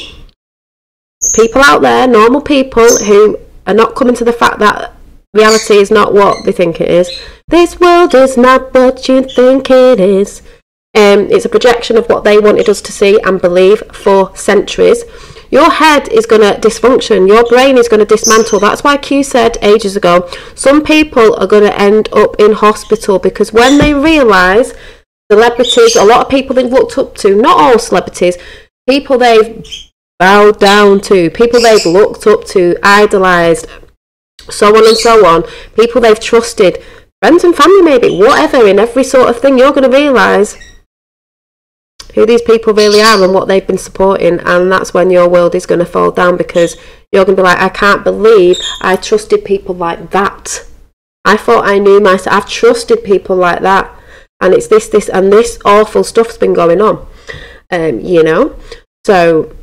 out there, normal people who are not coming to the fact that reality is not what they think it is. This world is not what you think it is. It's a projection of what they wanted us to see and believe for centuries. Your head is going to dysfunction. Your brain is going to dismantle. That's why Q said ages ago, some people are going to end up in hospital, because when they realise celebrities, a lot of people they've looked up to, not all celebrities, people they've bowed down to, people they've looked up to, idolised, so on and so on, people they've trusted, friends and family maybe, whatever, in every sort of thing, you're going to realise who these people really are and what they've been supporting, and that's when your world is going to fall down, because you're going to be like, I can't believe I trusted people like that. I thought I knew myself. I've trusted people like that, and it's this and this awful stuff's been going on, you know. So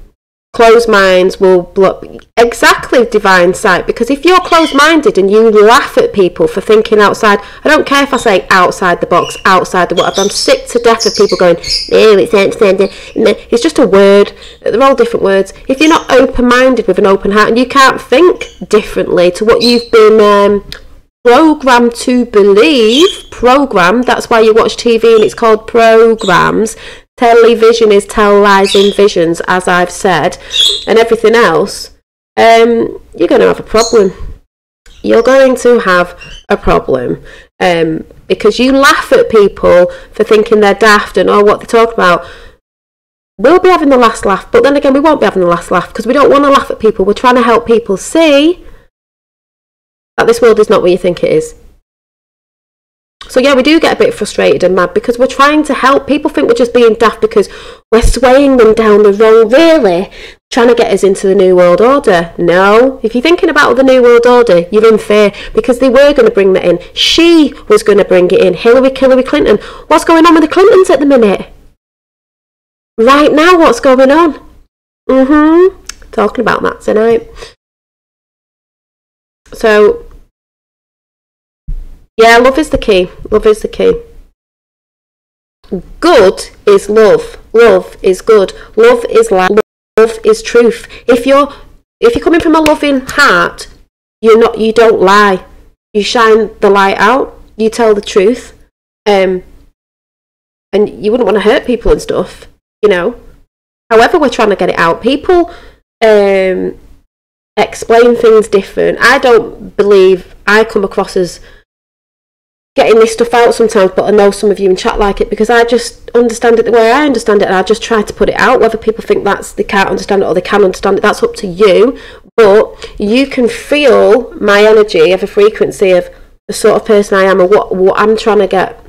closed minds will block exactly divine sight, because if you're closed-minded and you laugh at people for thinking outside, I don't care if I say outside the box, outside the whatever, I'm sick to death of people going, no, it's just a word. They're all different words. If you're not open-minded with an open heart and you can't think differently to what you've been programmed to believe, that's why you watch TV and it's called programs. Television is tell lies in visions, as I've said, and everything else, you're going to have a problem. You're going to have a problem, because you laugh at people for thinking they're daft and what they talk about. We'll be having the last laugh, but then again, we won't be having the last laugh, because we don't want to laugh at people. We're trying to help people see that this world is not what you think it is. So yeah, we do get a bit frustrated and mad because we're trying to help. People think we're just being daft because we're swaying them down the road, really, trying to get us into the New World Order. No, if you're thinking about the New World Order, you're in fear, because they were going to bring that in. She was going to bring it in. Hillary Clinton. What's going on with the Clintons at the minute? Right now, what's going on? Talking about that tonight. So yeah, love is the key. Love is the key. Good is love. Love is good. Love is life. Love is truth. If you're coming from a loving heart, you don't lie. You shine the light out. You tell the truth. And you wouldn't want to hurt people and stuff, you know. However, we're trying to get it out. People explain things different. I don't believe I come across as getting this stuff out sometimes, but I know some of you in chat like it, because I just understand it the way I understand it, and I just try to put it out. Whether people think they can't understand it or they can understand it, that's up to you. But you can feel my energy of a frequency of the sort of person I am and what I'm trying to get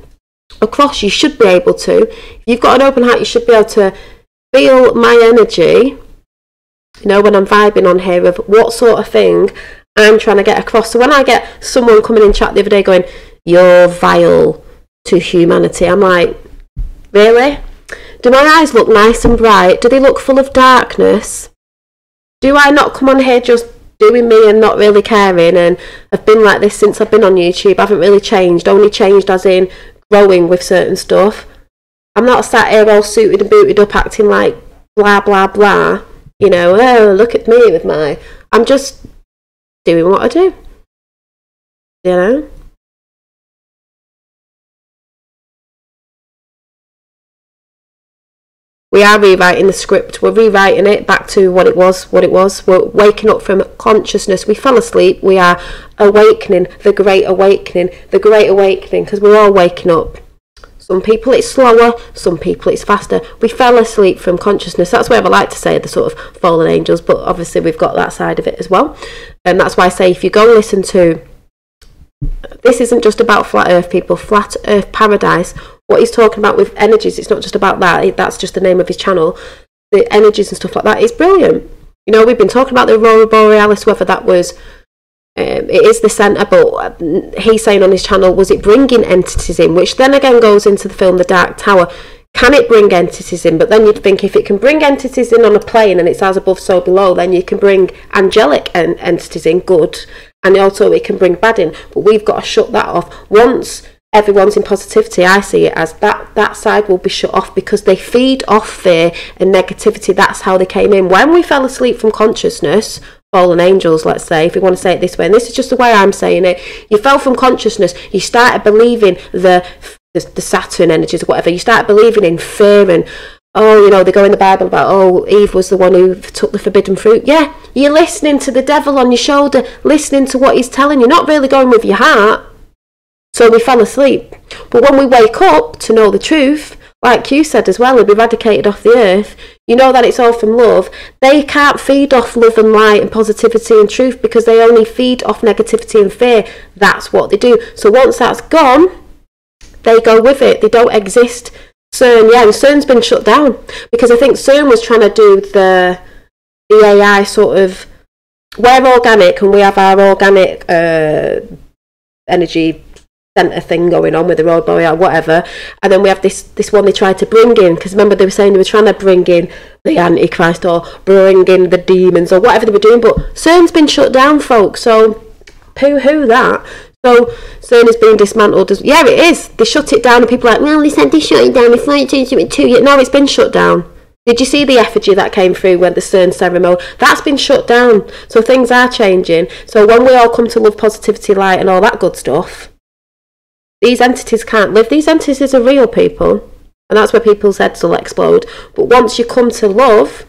across. You should be able to. If you've got an open heart, you should be able to feel my energy, you know, when I'm vibing on here, of what sort of thing I'm trying to get across. So when I get someone coming in chat the other day going, you're vile to humanity, I'm like, really? Do my eyes look nice and bright? Do they look full of darkness? Do I not come on here just doing me and not really caring, and I've been like this since I've been on YouTube? I haven't really changed, only changed as in growing with certain stuff. I'm not sat here all suited and booted up acting like blah blah blah, you know, oh look at me with my, I'm just doing what I do, you know. We are rewriting the script. We're rewriting it back to what it was. We're waking up from consciousness. We fell asleep. We are awakening, the great awakening, because we're all waking up. Some people it's slower, some people it's faster. We fell asleep from consciousness. That's where I like to say the sort of fallen angels, but obviously we've got that side of it as well. And that's why I say, if you go and listen to, this isn't just about flat earth people, flat earth paradise. What he's talking about with energies, it's not just about that. That's just the name of his channel. The energies and stuff like that is brilliant. You know, we've been talking about the Aurora Borealis, whether that was, it is the centre, but he's saying on his channel, was it bringing entities in? Which then again goes into the film The Dark Tower. Can it bring entities in? But then you'd think, if it can bring entities in on a plane and it's as above so below, then you can bring angelic entities in, good, and also it can bring bad in. But we've got to shut that off. Once everyone's in positivity, I see it as that side will be shut off, because they feed off fear and negativity. That's how they came in. When we fell asleep from consciousness, fallen angels, let's say, if you want to say it this way, and this is just the way I'm saying it, you fell from consciousness, you started believing the Saturn energies or whatever, you started believing in fear, and oh, you know, they go in the Bible about, oh, Eve was the one who took the forbidden fruit. Yeah, you're listening to the devil on your shoulder, listening to what he's telling you, not really going with your heart. So we fell asleep. But when we wake up to know the truth, like you said as well, and be eradicated off the earth, you know that it's all from love. They can't feed off love and light and positivity and truth, because they only feed off negativity and fear. That's what they do. So once that's gone, they go with it. They don't exist CERN, yeah, and CERN's been shut down because I think CERN was trying to do the AI sort of, we're organic and we have our organic energy centre thing going on with the road boy or whatever, and then we have this one they tried to bring in, because remember they were saying they were trying to bring in the Antichrist or bring in the demons or whatever they were doing, but CERN's been shut down, folks, so poo-hoo that. So CERN is being dismantled. Yeah, it is. They shut it down and people are like, well, they said they shut it down before it changed it to you. No, it's been shut down. Did you see the effigy that came through when the CERN ceremony? That's been shut down. So things are changing. So when we all come to love, positivity, light and all that good stuff, these entities can't live. These entities are real, people. And that's where people's heads will explode. But once you come to love,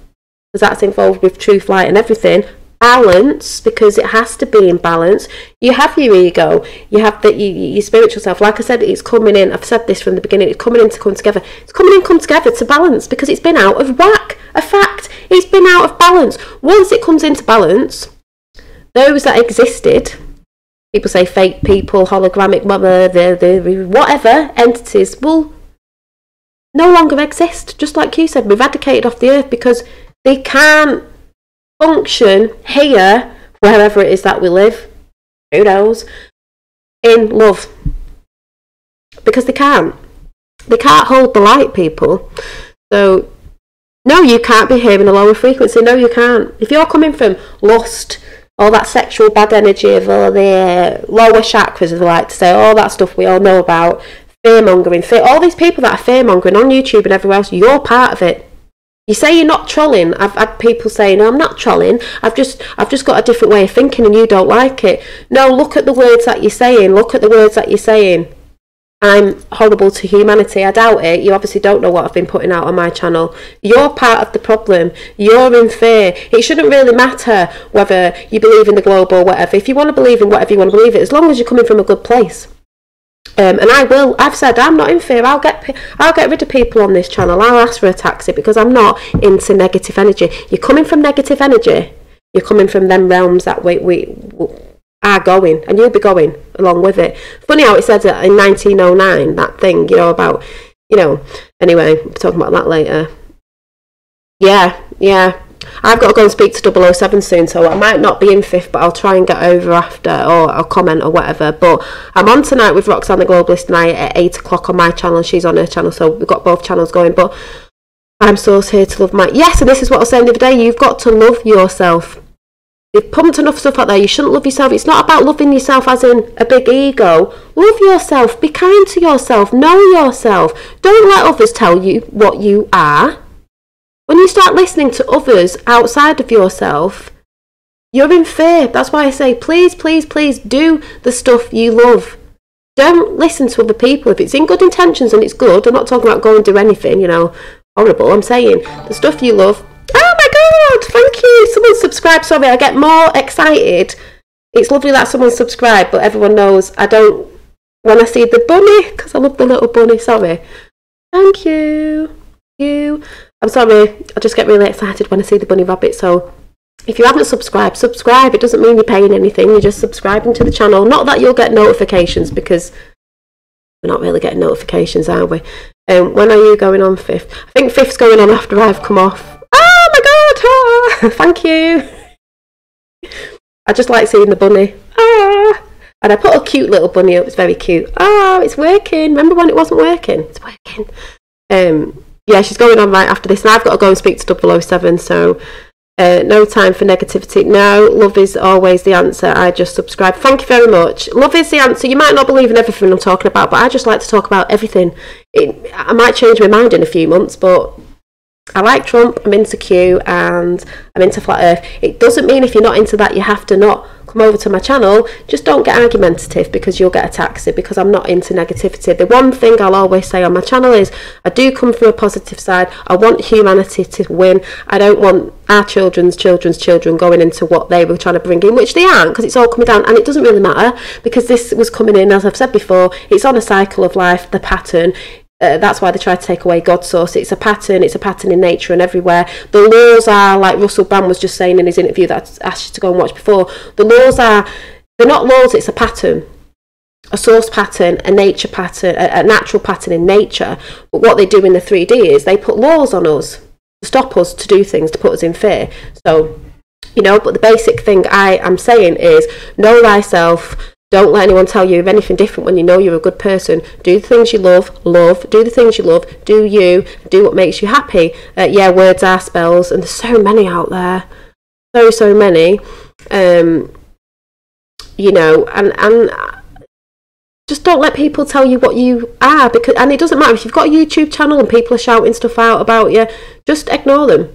because that's involved with truth, light and everything, balance, because it has to be in balance. You have your ego, you have your spiritual self. Like I said, it's coming in. I've said this from the beginning. It's coming in to come together. It's coming in, come together to balance, because it's been out of whack. A fact. It's been out of balance. Once it comes into balance, those that existed, people say fake people, hologramic, whatever entities will no longer exist. Just like you said, we've eradicated off the earth because they can't function here, wherever it is that we live, who knows, in love, because they can't hold the light, people. So no, you can't be here in a lower frequency. No, you can't. If you're coming from lust, all that sexual bad energy of all the lower chakras, as I like to say, all that stuff we all know about, fear mongering, all these people that are fear mongering on YouTube and everywhere else, you're part of it. You say you're not trolling. I've had people say, no, I'm not trolling. I've just got a different way of thinking and you don't like it. No, look at the words that you're saying. Look at the words that you're saying. I'm horrible to humanity. I doubt it. You obviously don't know what I've been putting out on my channel. You're part of the problem. You're in fear. It shouldn't really matter whether you believe in the globe or whatever. If you want to believe in whatever you want to believe in, as long as you're coming from a good place. And I've said I'm not in fear. I'll get rid of people on this channel. I'll ask for a taxi because I'm not into negative energy. You're coming from negative energy. You're coming from them realms that we are going, and you'll be going along with it. Funny how it says that in 1909, that thing, about, anyway, we'll talk about that later. Yeah. I've got to go and speak to 007 soon, so I might not be in 5th, but I'll try and get over after, or I'll comment or whatever. But I'm on tonight with Roxanne the Globalist tonight at 8 o'clock on my channel. She's on her channel, so we've got both channels going. But I'm so here to love my... Yes, and this is what I was saying the other day. You've got to love yourself. You've pumped enough stuff out there. You shouldn't love yourself. It's not about loving yourself as in a big ego. Love yourself. Be kind to yourself. Know yourself. Don't let others tell you what you are. When you start listening to others outside of yourself, you're in fear. That's why I say, please, please, please do the stuff you love. Don't listen to other people. If it's in good intentions and it's good, I'm not talking about go and do anything, horrible. I'm saying the stuff you love. Oh my God, thank you. Someone subscribed. Sorry, I get more excited. It's lovely that someone subscribed, but everyone knows I don't, when I see the bunny, because I love the little bunny, sorry. Thank you. I'm sorry, I just get really excited when I see the bunny rabbit. So if you haven't subscribed, subscribe. It doesn't mean you're paying anything. You're just subscribing to the channel. Not that you'll get notifications, because we're not really getting notifications, are we? When are you going on 5th? I think 5th's going on after I've come off. Oh my God! Thank you. I just like seeing the bunny. And I put a cute little bunny up. It's very cute. It's working. Remember when it wasn't working? It's working. Yeah, she's going on right after this, and I've got to go and speak to 007, so no time for negativity. No, love is always the answer. I just subscribe. Thank you very much. Love is the answer. You might not believe in everything I'm talking about, but I just like to talk about everything. I might change my mind in a few months, but I like Trump, I'm into Q, and I'm into Flat Earth. It doesn't mean if you're not into that, you have to not come over to my channel. Just don't get argumentative, because you'll get a taxi, because I'm not into negativity. The one thing I'll always say on my channel is I do come from a positive side. I want humanity to win. I don't want our children's children going into what they were trying to bring in, which they aren't, because it's all coming down, and it doesn't really matter, because this was coming in, as I've said before, it's on a cycle of life, the pattern. That's why they try to take away God's source. It's a pattern in nature and everywhere. The laws are, like Russell Brand was just saying in his interview that I asked you to go and watch before, the laws are, they're not laws, it's a pattern. a source pattern, a nature pattern, a natural pattern in nature. But what they do in the 3D is they put laws on us to stop us to do things, to put us in fear. So, you know, but the basic thing I am saying is know thyself. Don't let anyone tell you of anything different when you know you're a good person. Do the things you love. Do the things you love. Do you. Do what makes you happy. Yeah, words are spells, and there's so many out there. So many. You know, and just don't let people tell you what you are, and it doesn't matter if you've got a YouTube channel and people are shouting stuff out about you. Just ignore them.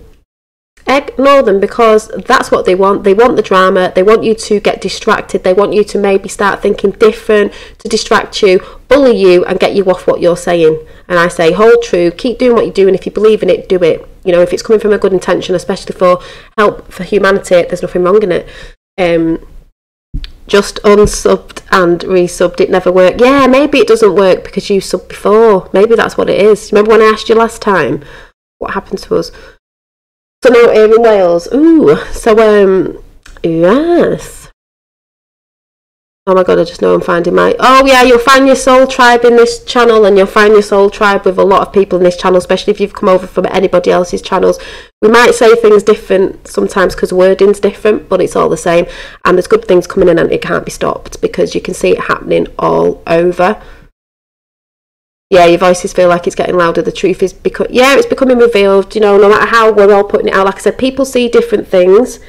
Ignore them, because that's what they want. They want the drama. They want you to get distracted. They want you to maybe start thinking different, to distract you, bully you, and get you off what you're saying. And I say, hold true, keep doing what you're doing. If you believe in it, do it. You know, if it's coming from a good intention, especially for help for humanity, there's nothing wrong in it. Just unsubbed and resubbed, it never worked. Yeah, maybe it doesn't work because you subbed before. Maybe that's what it is. Remember when I asked you last time what happened to us? So now here in Wales. Ooh, so yes. Oh my god, I just know I'm finding my... Oh yeah, you'll find your soul tribe in this channel, and you'll find your soul tribe with a lot of people in this channel, especially if you've come over from anybody else's channels. We might say things different sometimes because wording's different, but it's all the same. And there's good things coming in and it can't be stopped because you can see it happening all over. Yeah, your voices feel like it's getting louder. The truth is, it's becoming revealed. You know, no matter how we're all putting it out. Like I said, people see different things.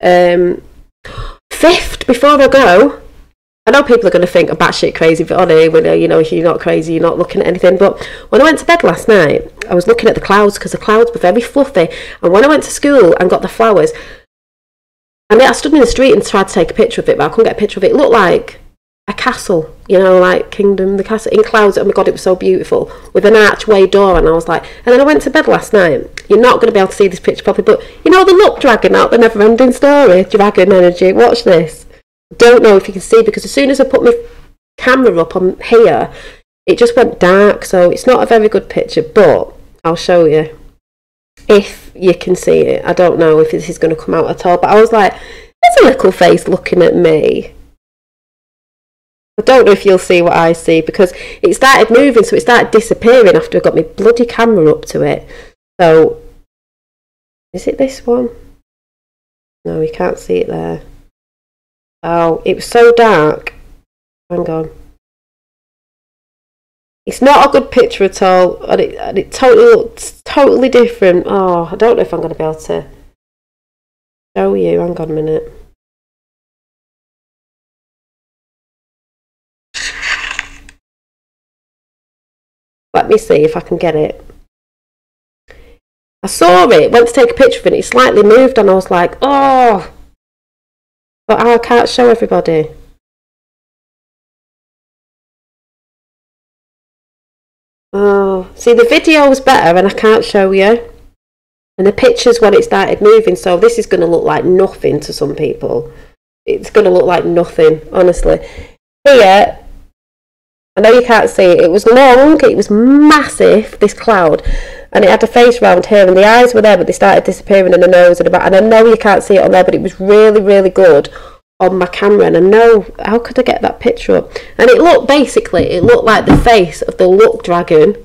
Fifth, before I go, I know people are going to think I'm batshit crazy, but you know, if you're not crazy, you're not looking at anything. But when I went to bed last night, I was looking at the clouds because the clouds were very fluffy. And when I went to school and got the flowers, I stood in the street and tried to take a picture of it, but I couldn't get a picture of it. It looked like a castle, you know, like Kingdom, the castle in clouds. Oh my god, it was so beautiful with an archway door. And I was like, and then I went to bed last night. You're not going to be able to see this picture properly, but you know the luck dragon out the never ending story, dragon energy. Watch this. Don't know if you can see, because as soon as I put my camera up on here, it just went dark. So it's not a very good picture, but I'll show you if you can see it. I don't know if this is going to come out at all, but I was like, there's a little face looking at me. I don't know if you'll see what I see, because it started moving, so it started disappearing after I got my bloody camera up to it. So, is it this one? No, you can't see it there. Oh, it was so dark. Hang on. It's not a good picture at all, and it totally looks totally different. Oh, I don't know if I'm going to be able to show you. Hang on a minute. Let me see if I can get it. I saw it, went to take a picture of it, it slightly moved, and I was like, oh, but I can't show everybody. Oh, see, the video was better and I can't show you. And the pictures when it started moving, so this is going to look like nothing to some people. It's going to look like nothing, honestly. Here, I know you can't see it, it was long, it was massive, this cloud, and it had a face round here, and the eyes were there, but they started disappearing in the nose and the back, and I know you can't see it on there, but it was really, really good on my camera, and I know, how could I get that picture up? And it looked like the face of the luck dragon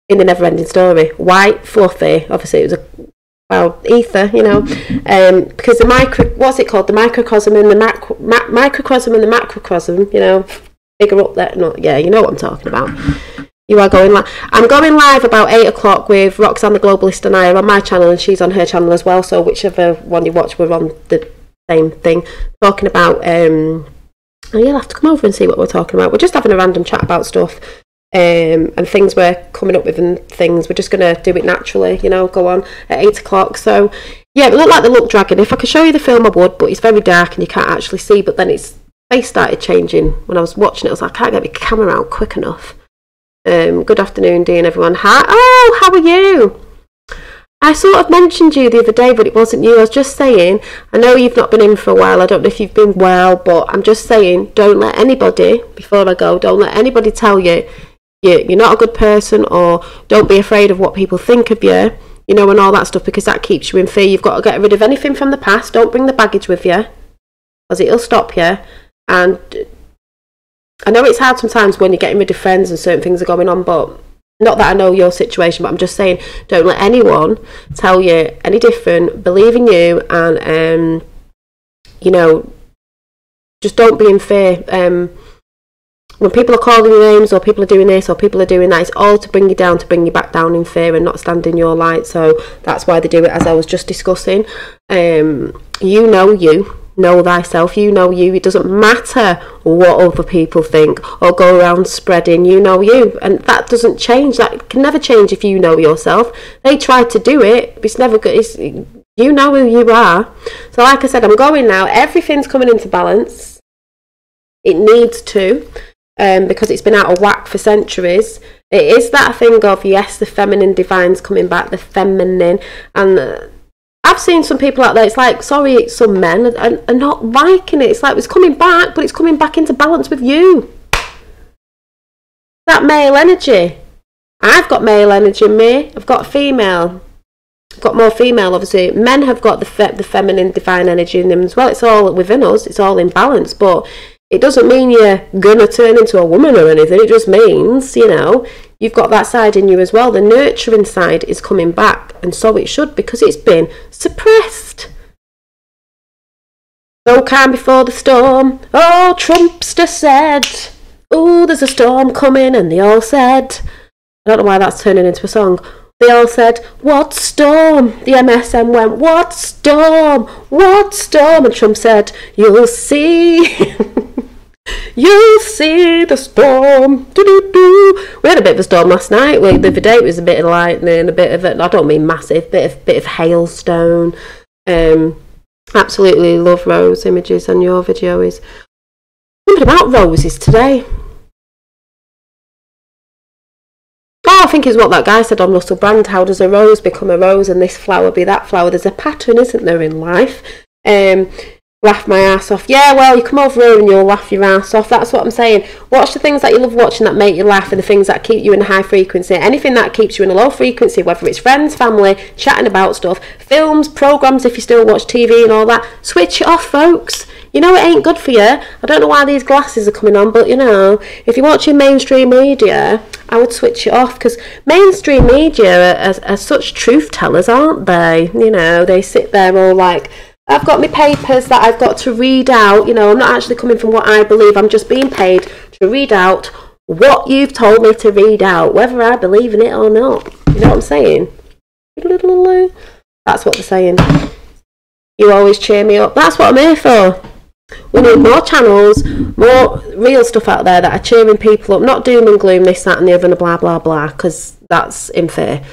in the Neverending Story. White, fluffy, obviously it was a ether, you know, because the what's it called? The microcosm and the microcosm and the macrocosm, you know, figure up that, no, yeah, you know what I'm talking about. You are going live. I'm going live about 8 o'clock with Roxanne the Globalist, and I are on my channel, and she's on her channel as well. So whichever one you watch, we're on the same thing, talking about. Oh, you'll have to come over and see what we're talking about. We're just having a random chat about stuff, and things we're coming up with, and things. We're just gonna do it naturally, you know. Go on at 8 o'clock. So yeah, it looked like the Luck Dragon. If I could show you the film, I would, but it's very dark and you can't actually see. But then its face started changing when I was watching it. I was like, I can't get my camera out quick enough. Good afternoon, Dean, everyone. Hi. Oh, how are you? I sort of mentioned you the other day, but it wasn't you. I was just saying, I know you've not been in for a while. I don't know if you've been well, but I'm just saying, don't let anybody, before I go, don't let anybody tell you you're not a good person, or don't be afraid of what people think of you, you know, and all that stuff, because that keeps you in fear. You've got to get rid of anything from the past. Don't bring the baggage with you, because it'll stop you. And I know it's hard sometimes when you're getting rid of friends and certain things are going on, but not that I know your situation, but I'm just saying, don't let anyone tell you any different. Believe in you, and you know, just don't be in fear. When people are calling you names, or people are doing this, or people are doing that, it's all to bring you down, to bring you back down in fear and not stand in your light. So that's why they do it, as I was just discussing. Know thyself, you know you. It doesn't matter what other people think or go around spreading. You know you, and that doesn't change. That can never change if you know yourself. They try to do it, but it's never good. You know who you are. So like I said, I'm going now. Everything's coming into balance. It needs to, because it's been out of whack for centuries. It is that thing of, yes, the feminine divine's coming back, the feminine, and I've seen some people out there, it's like, sorry, some men are not liking it. It's like, it's coming back, but it's coming back into balance with you. That male energy. I've got male energy in me. I've got female. I've got more female, obviously. Men have got the feminine divine energy in them as well. It's all within us. It's all in balance. But it doesn't mean you're going to turn into a woman or anything. It just means, you know, you've got that side in you as well. The nurturing side is coming back, and so it should, because it's been suppressed. No calm before the storm. Oh, Trumpster said, oh, there's a storm coming, and they all said, I don't know why that's turning into a song. They all said, what storm? The MSM went, what storm? What storm? And Trump said, you'll see. You'll see the storm. Do-do-do. We had a bit of a storm last night. The other day it was a bit of lightning, a bit of I don't mean massive, bit of hailstone. Absolutely love rose images, and your video is something about roses today. Oh, I think it's what that guy said on Russell Brand. How does a rose become a rose and this flower be that flower? There's a pattern, isn't there, in life? Laugh my ass off. Yeah, well, you come over here and you'll laugh your ass off. That's what I'm saying. Watch the things that you love watching that make you laugh, and the things that keep you in a high frequency. Anything that keeps you in a low frequency, whether it's friends, family, chatting about stuff, films, programmes, if you still watch TV and all that, switch it off, folks. You know it ain't good for you. I don't know why these glasses are coming on, but you know, if you're watching mainstream media, I would switch it off, because mainstream media are such truth tellers, aren't they? You know, they sit there all like, I've got my papers that I've got to read out. You know, I'm not actually coming from what I believe. I'm just being paid to read out what you've told me to read out, whether I believe in it or not. You know what I'm saying? That's what they're saying. You always cheer me up. That's what I'm here for. We need more channels, more real stuff out there that are cheering people up, not doom and gloom, this, that and the other, and blah, blah, blah, because that's unfair.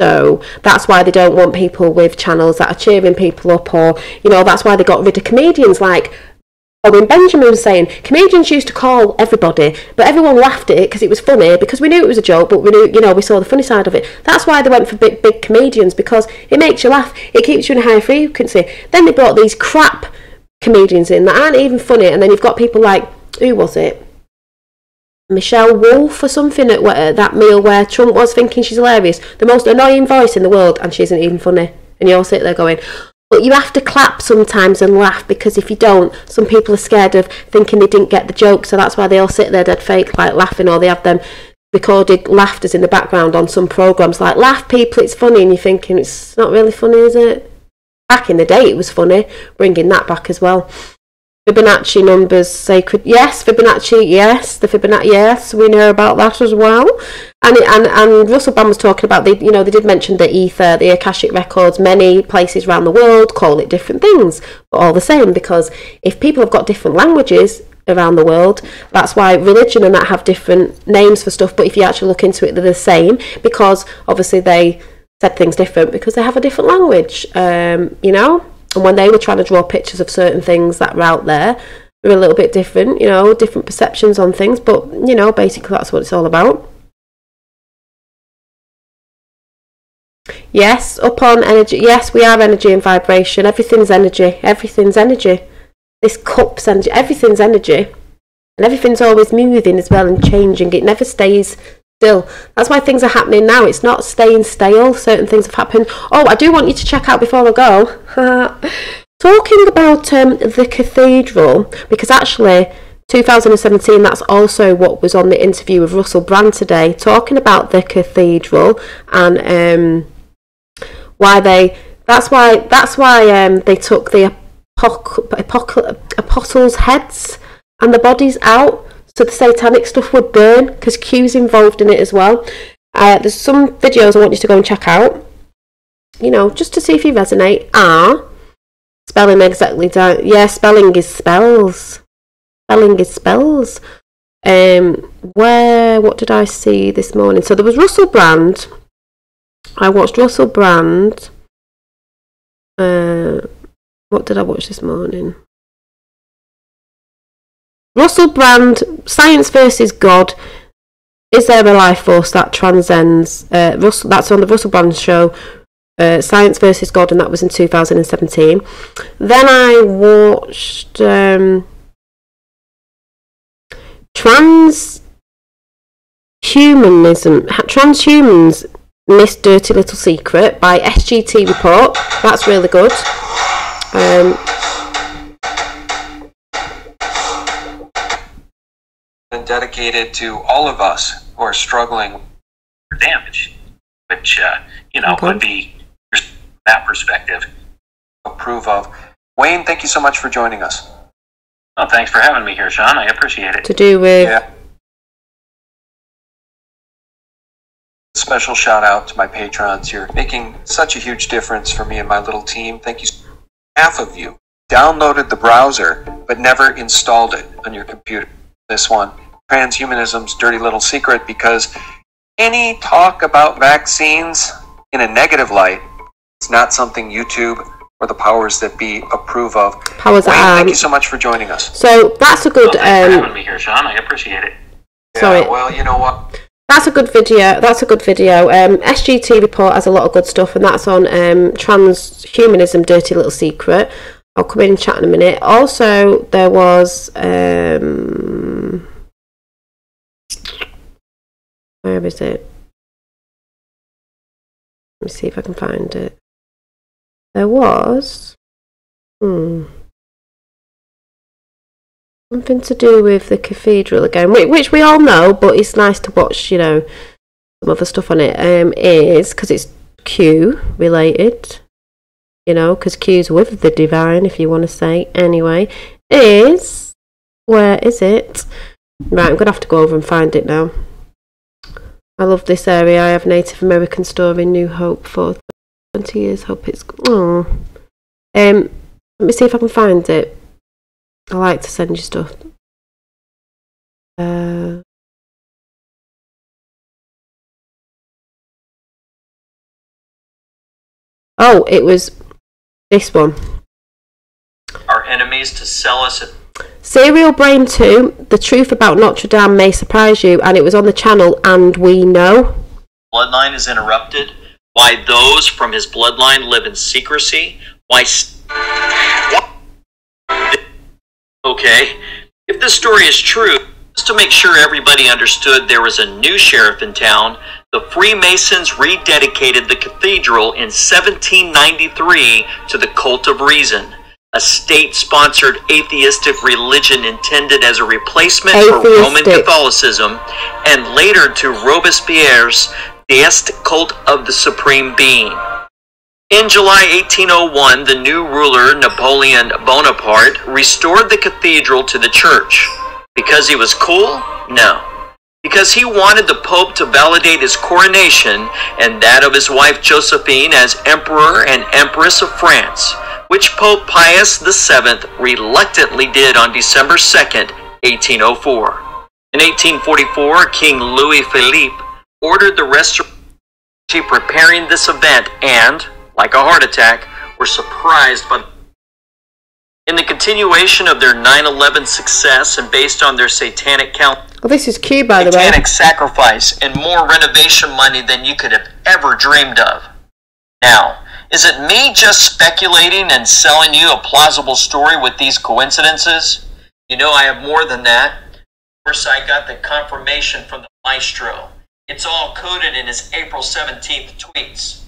So that's why they don't want people with channels that are cheering people up, or, you know, that's why they got rid of comedians. Like Owen Benjamin was saying, comedians used to call everybody, but everyone laughed at it because it was funny, because we knew it was a joke, but we knew, you know, we saw the funny side of it. That's why they went for big comedians, because it makes you laugh, it keeps you in a high frequency. Then they brought these crap comedians in that aren't even funny, and then you've got people like, who was it? Michelle Wolf or something at that meal where Trump was, thinking she's hilarious, the most annoying voice in the world, and she isn't even funny, and you all sit there going, but you have to clap sometimes and laugh, because if you don't, some people are scared of thinking they didn't get the joke, so that's why they all sit there dead fake, like laughing, or they have them recorded laughters in the background on some programmes, like, laugh people, it's funny, and you're thinking, it's not really funny, is it? Back in the day it was funny, bringing that back as well. Fibonacci numbers, sacred, yes. Fibonacci, yes. The Fibonacci, yes. We know about that as well. And Russell Brand was talking about, they did mention the ether, the Akashic records. Many places around the world call it different things, but all the same, because if people have got different languages around the world, that's why religion and that have different names for stuff. But if you actually look into it, they're the same, because obviously they said things different because they have a different language, you know. And when they were trying to draw pictures of certain things that were out there, they were a little bit different, you know, different perceptions on things. But, you know, basically that's what it's all about. Yes, up on energy. Yes, we are energy and vibration. Everything's energy. Everything's energy. This cup's energy. Everything's energy. And everything's always moving as well and changing. It never stays still. That's why things are happening now. It's not staying stale. Certain things have happened. Oh, I do want you to check out before I go. Talking about the cathedral, because actually 2017, that's also what was on the interview with Russell Brand today, talking about the cathedral and why they took the apostles' heads and the bodies out so the satanic stuff would burn, because Q's involved in it as well. There's some videos I want you to go and check out, you know, just to see if you resonate. Spelling exactly down. Yeah, spelling is spells. Spelling is spells. What did I see this morning? So there was Russell Brand. I watched Russell Brand. What did I watch this morning? Russell Brand, Science versus God. Is there a life force that transcends? That's on the Russell Brand show. Science versus God, and that was in 2017. Then I watched Transhumans, Miss Dirty Little Secret by SGT Report. That's really good. And dedicated to all of us who are struggling for damage, which would be that perspective approve of. Wayne, thank you so much for joining us. Oh, thanks for having me here, Sean. I appreciate it. To do with special shout out to my patrons. You're making such a huge difference for me and my little team. Thank you. Half of you downloaded the browser but never installed it on your computer. This one, Transhumanism's Dirty Little Secret, because any talk about vaccines in a negative light is not something YouTube or the powers that be approve of. Wayne, thank you so much for joining us. So that's a good. Thanks for having me here, Sean. I appreciate it. Sorry. Well, you know what? That's a good video. SGT Report has a lot of good stuff, and that's on Transhumanism, Dirty Little Secret. I'll come in and chat in a minute. Also, there was where is it? Let me see if I can find it. There was something to do with the cathedral again, which we all know, but it's nice to watch, you know, some other stuff on it. Is because it's Q related, you know, because Q's with the divine, if you want to say. Anyway, where is it? Right, I'm gonna have to go over and find it now. I love this area. I have Native American story, New Hope, for 20 years. Hope it's. Let me see if I can find it. I like to send you stuff. Oh, it was this one. Our enemies to sell us. Serial Brain 2, The Truth About Notre Dame May Surprise You, and it was on the channel And We Know. Bloodline is interrupted. Why those from his bloodline live in secrecy. Okay, if this story is true, just to make sure everybody understood there was a new sheriff in town, the Freemasons rededicated the cathedral in 1793 to the Cult of Reason, a state-sponsored atheistic religion intended as a replacement for Roman Catholicism, and later to Robespierre's deist cult of the Supreme Being. In July 1801, the new ruler, Napoleon Bonaparte, restored the cathedral to the church. Because he was cool? No. Because he wanted the Pope to validate his coronation and that of his wife Josephine as Emperor and Empress of France, which Pope Pius VII reluctantly did on December 2nd, 1804. In 1844, King Louis Philippe ordered the restoration preparing this event and, like a heart attack, were surprised by. In the continuation of their 9/11 success and based on their satanic count. Well, this is Q, by the way. Satanic sacrifice and more renovation money than you could have ever dreamed of. Now, is it me just speculating and selling you a plausible story with these coincidences? You know I have more than that. Of course, I got the confirmation from the maestro. It's all coded in his April 17th tweets.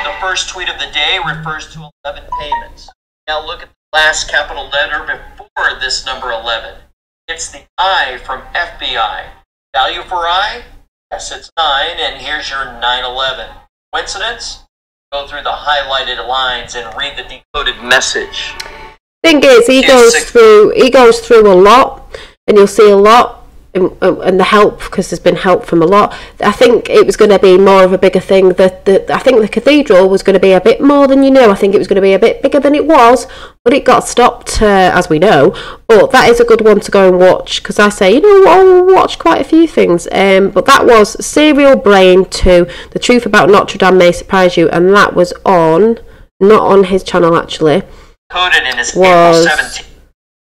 The first tweet of the day refers to 11 payments. Now look at the last capital letter before this number 11. It's the I from FBI. Value for I? Yes, it's 9, and here's your 911. Coincidence? Go through the highlighted lines and read the decoded message. Thing is, he goes through a lot, and you'll see a lot, and the help, because there's been help from a lot. I think it was going to be more of a bigger thing. I think the cathedral was going to be a bit more than you know. I think it was going to be a bit bigger than it was, but it got stopped, as we know. But that is a good one to go and watch, because I say, I'll watch quite a few things. But that was Serial Brain 2, The Truth About Notre Dame May Surprise You, and that was not on his channel actually. Coded in his April 17th.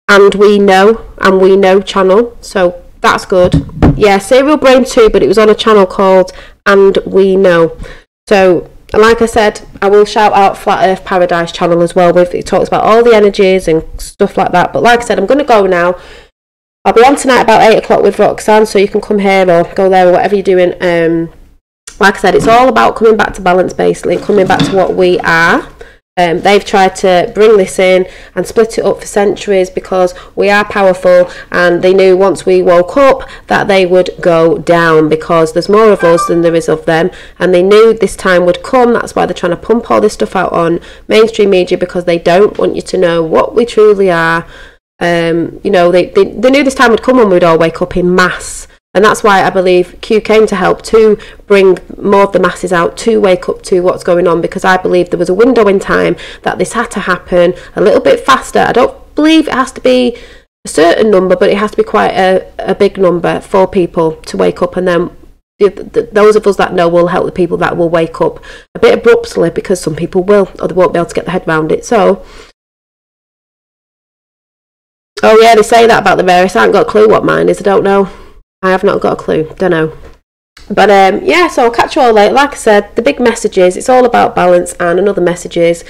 And we know channel, so that's good. Yeah, Serial Brain 2, but it was on a channel called And We Know. So, like I said, I will shout out Flat Earth Paradise channel as well. It talks about all the energies and stuff like that. But like I said, I'm going to go now. I'll be on tonight about 8 o'clock with Roxanne, so you can come here or go there or whatever you're doing. Like I said, it's all about coming back to balance, basically, coming back to what we are. They've tried to bring this in and split it up for centuries because we are powerful, and they knew once we woke up that they would go down because there's more of us than there is of them, and they knew this time would come. That's why they're trying to pump all this stuff out on mainstream media, because they don't want you to know what we truly are. They knew this time would come when we'd all wake up in mass. And that's why I believe Q came to help, to bring more of the masses out, to wake up to what's going on, because I believe there was a window in time that this had to happen a little bit faster. I don't believe it has to be a certain number, but it has to be quite a big number for people to wake up, and then those of us that know will help the people that will wake up a bit abruptly, because some people will, or they won't be able to get their head around it. So, oh yeah, they say that about the virus. I haven't got a clue what mine is. I don't know. I have not got a clue, don't know. But yeah, so I'll catch you all later. Like I said, the big message is, it's all about balance, and another message is,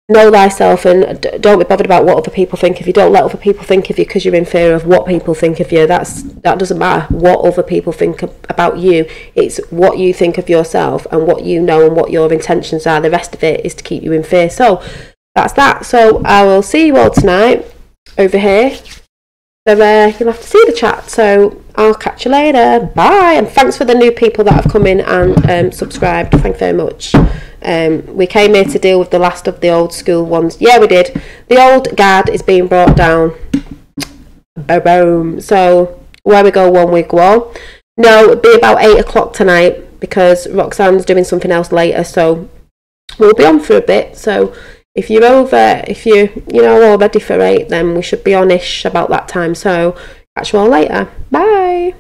know thyself, and don't be bothered about what other people think of you. Don't let other people think of you because you're in fear of what people think of you. That doesn't matter what other people think about you. It's what you think of yourself and what you know and what your intentions are. The rest of it is to keep you in fear. So that's that. So I will see you all tonight over here. So you'll have to see the chat. So I'll catch you later. Bye. And thanks for the new people that have come in and subscribed. Thank you very much. We came here to deal with the last of the old school ones. Yeah, we did. The old guard is being brought down. Boom. So where we go one week all. No, it'll be about 8 o'clock tonight, because Roxanne's doing something else later. So we'll be on for a bit. So if you're all ready for 8, then we should be on-ish about that time. So catch you all later. Bye.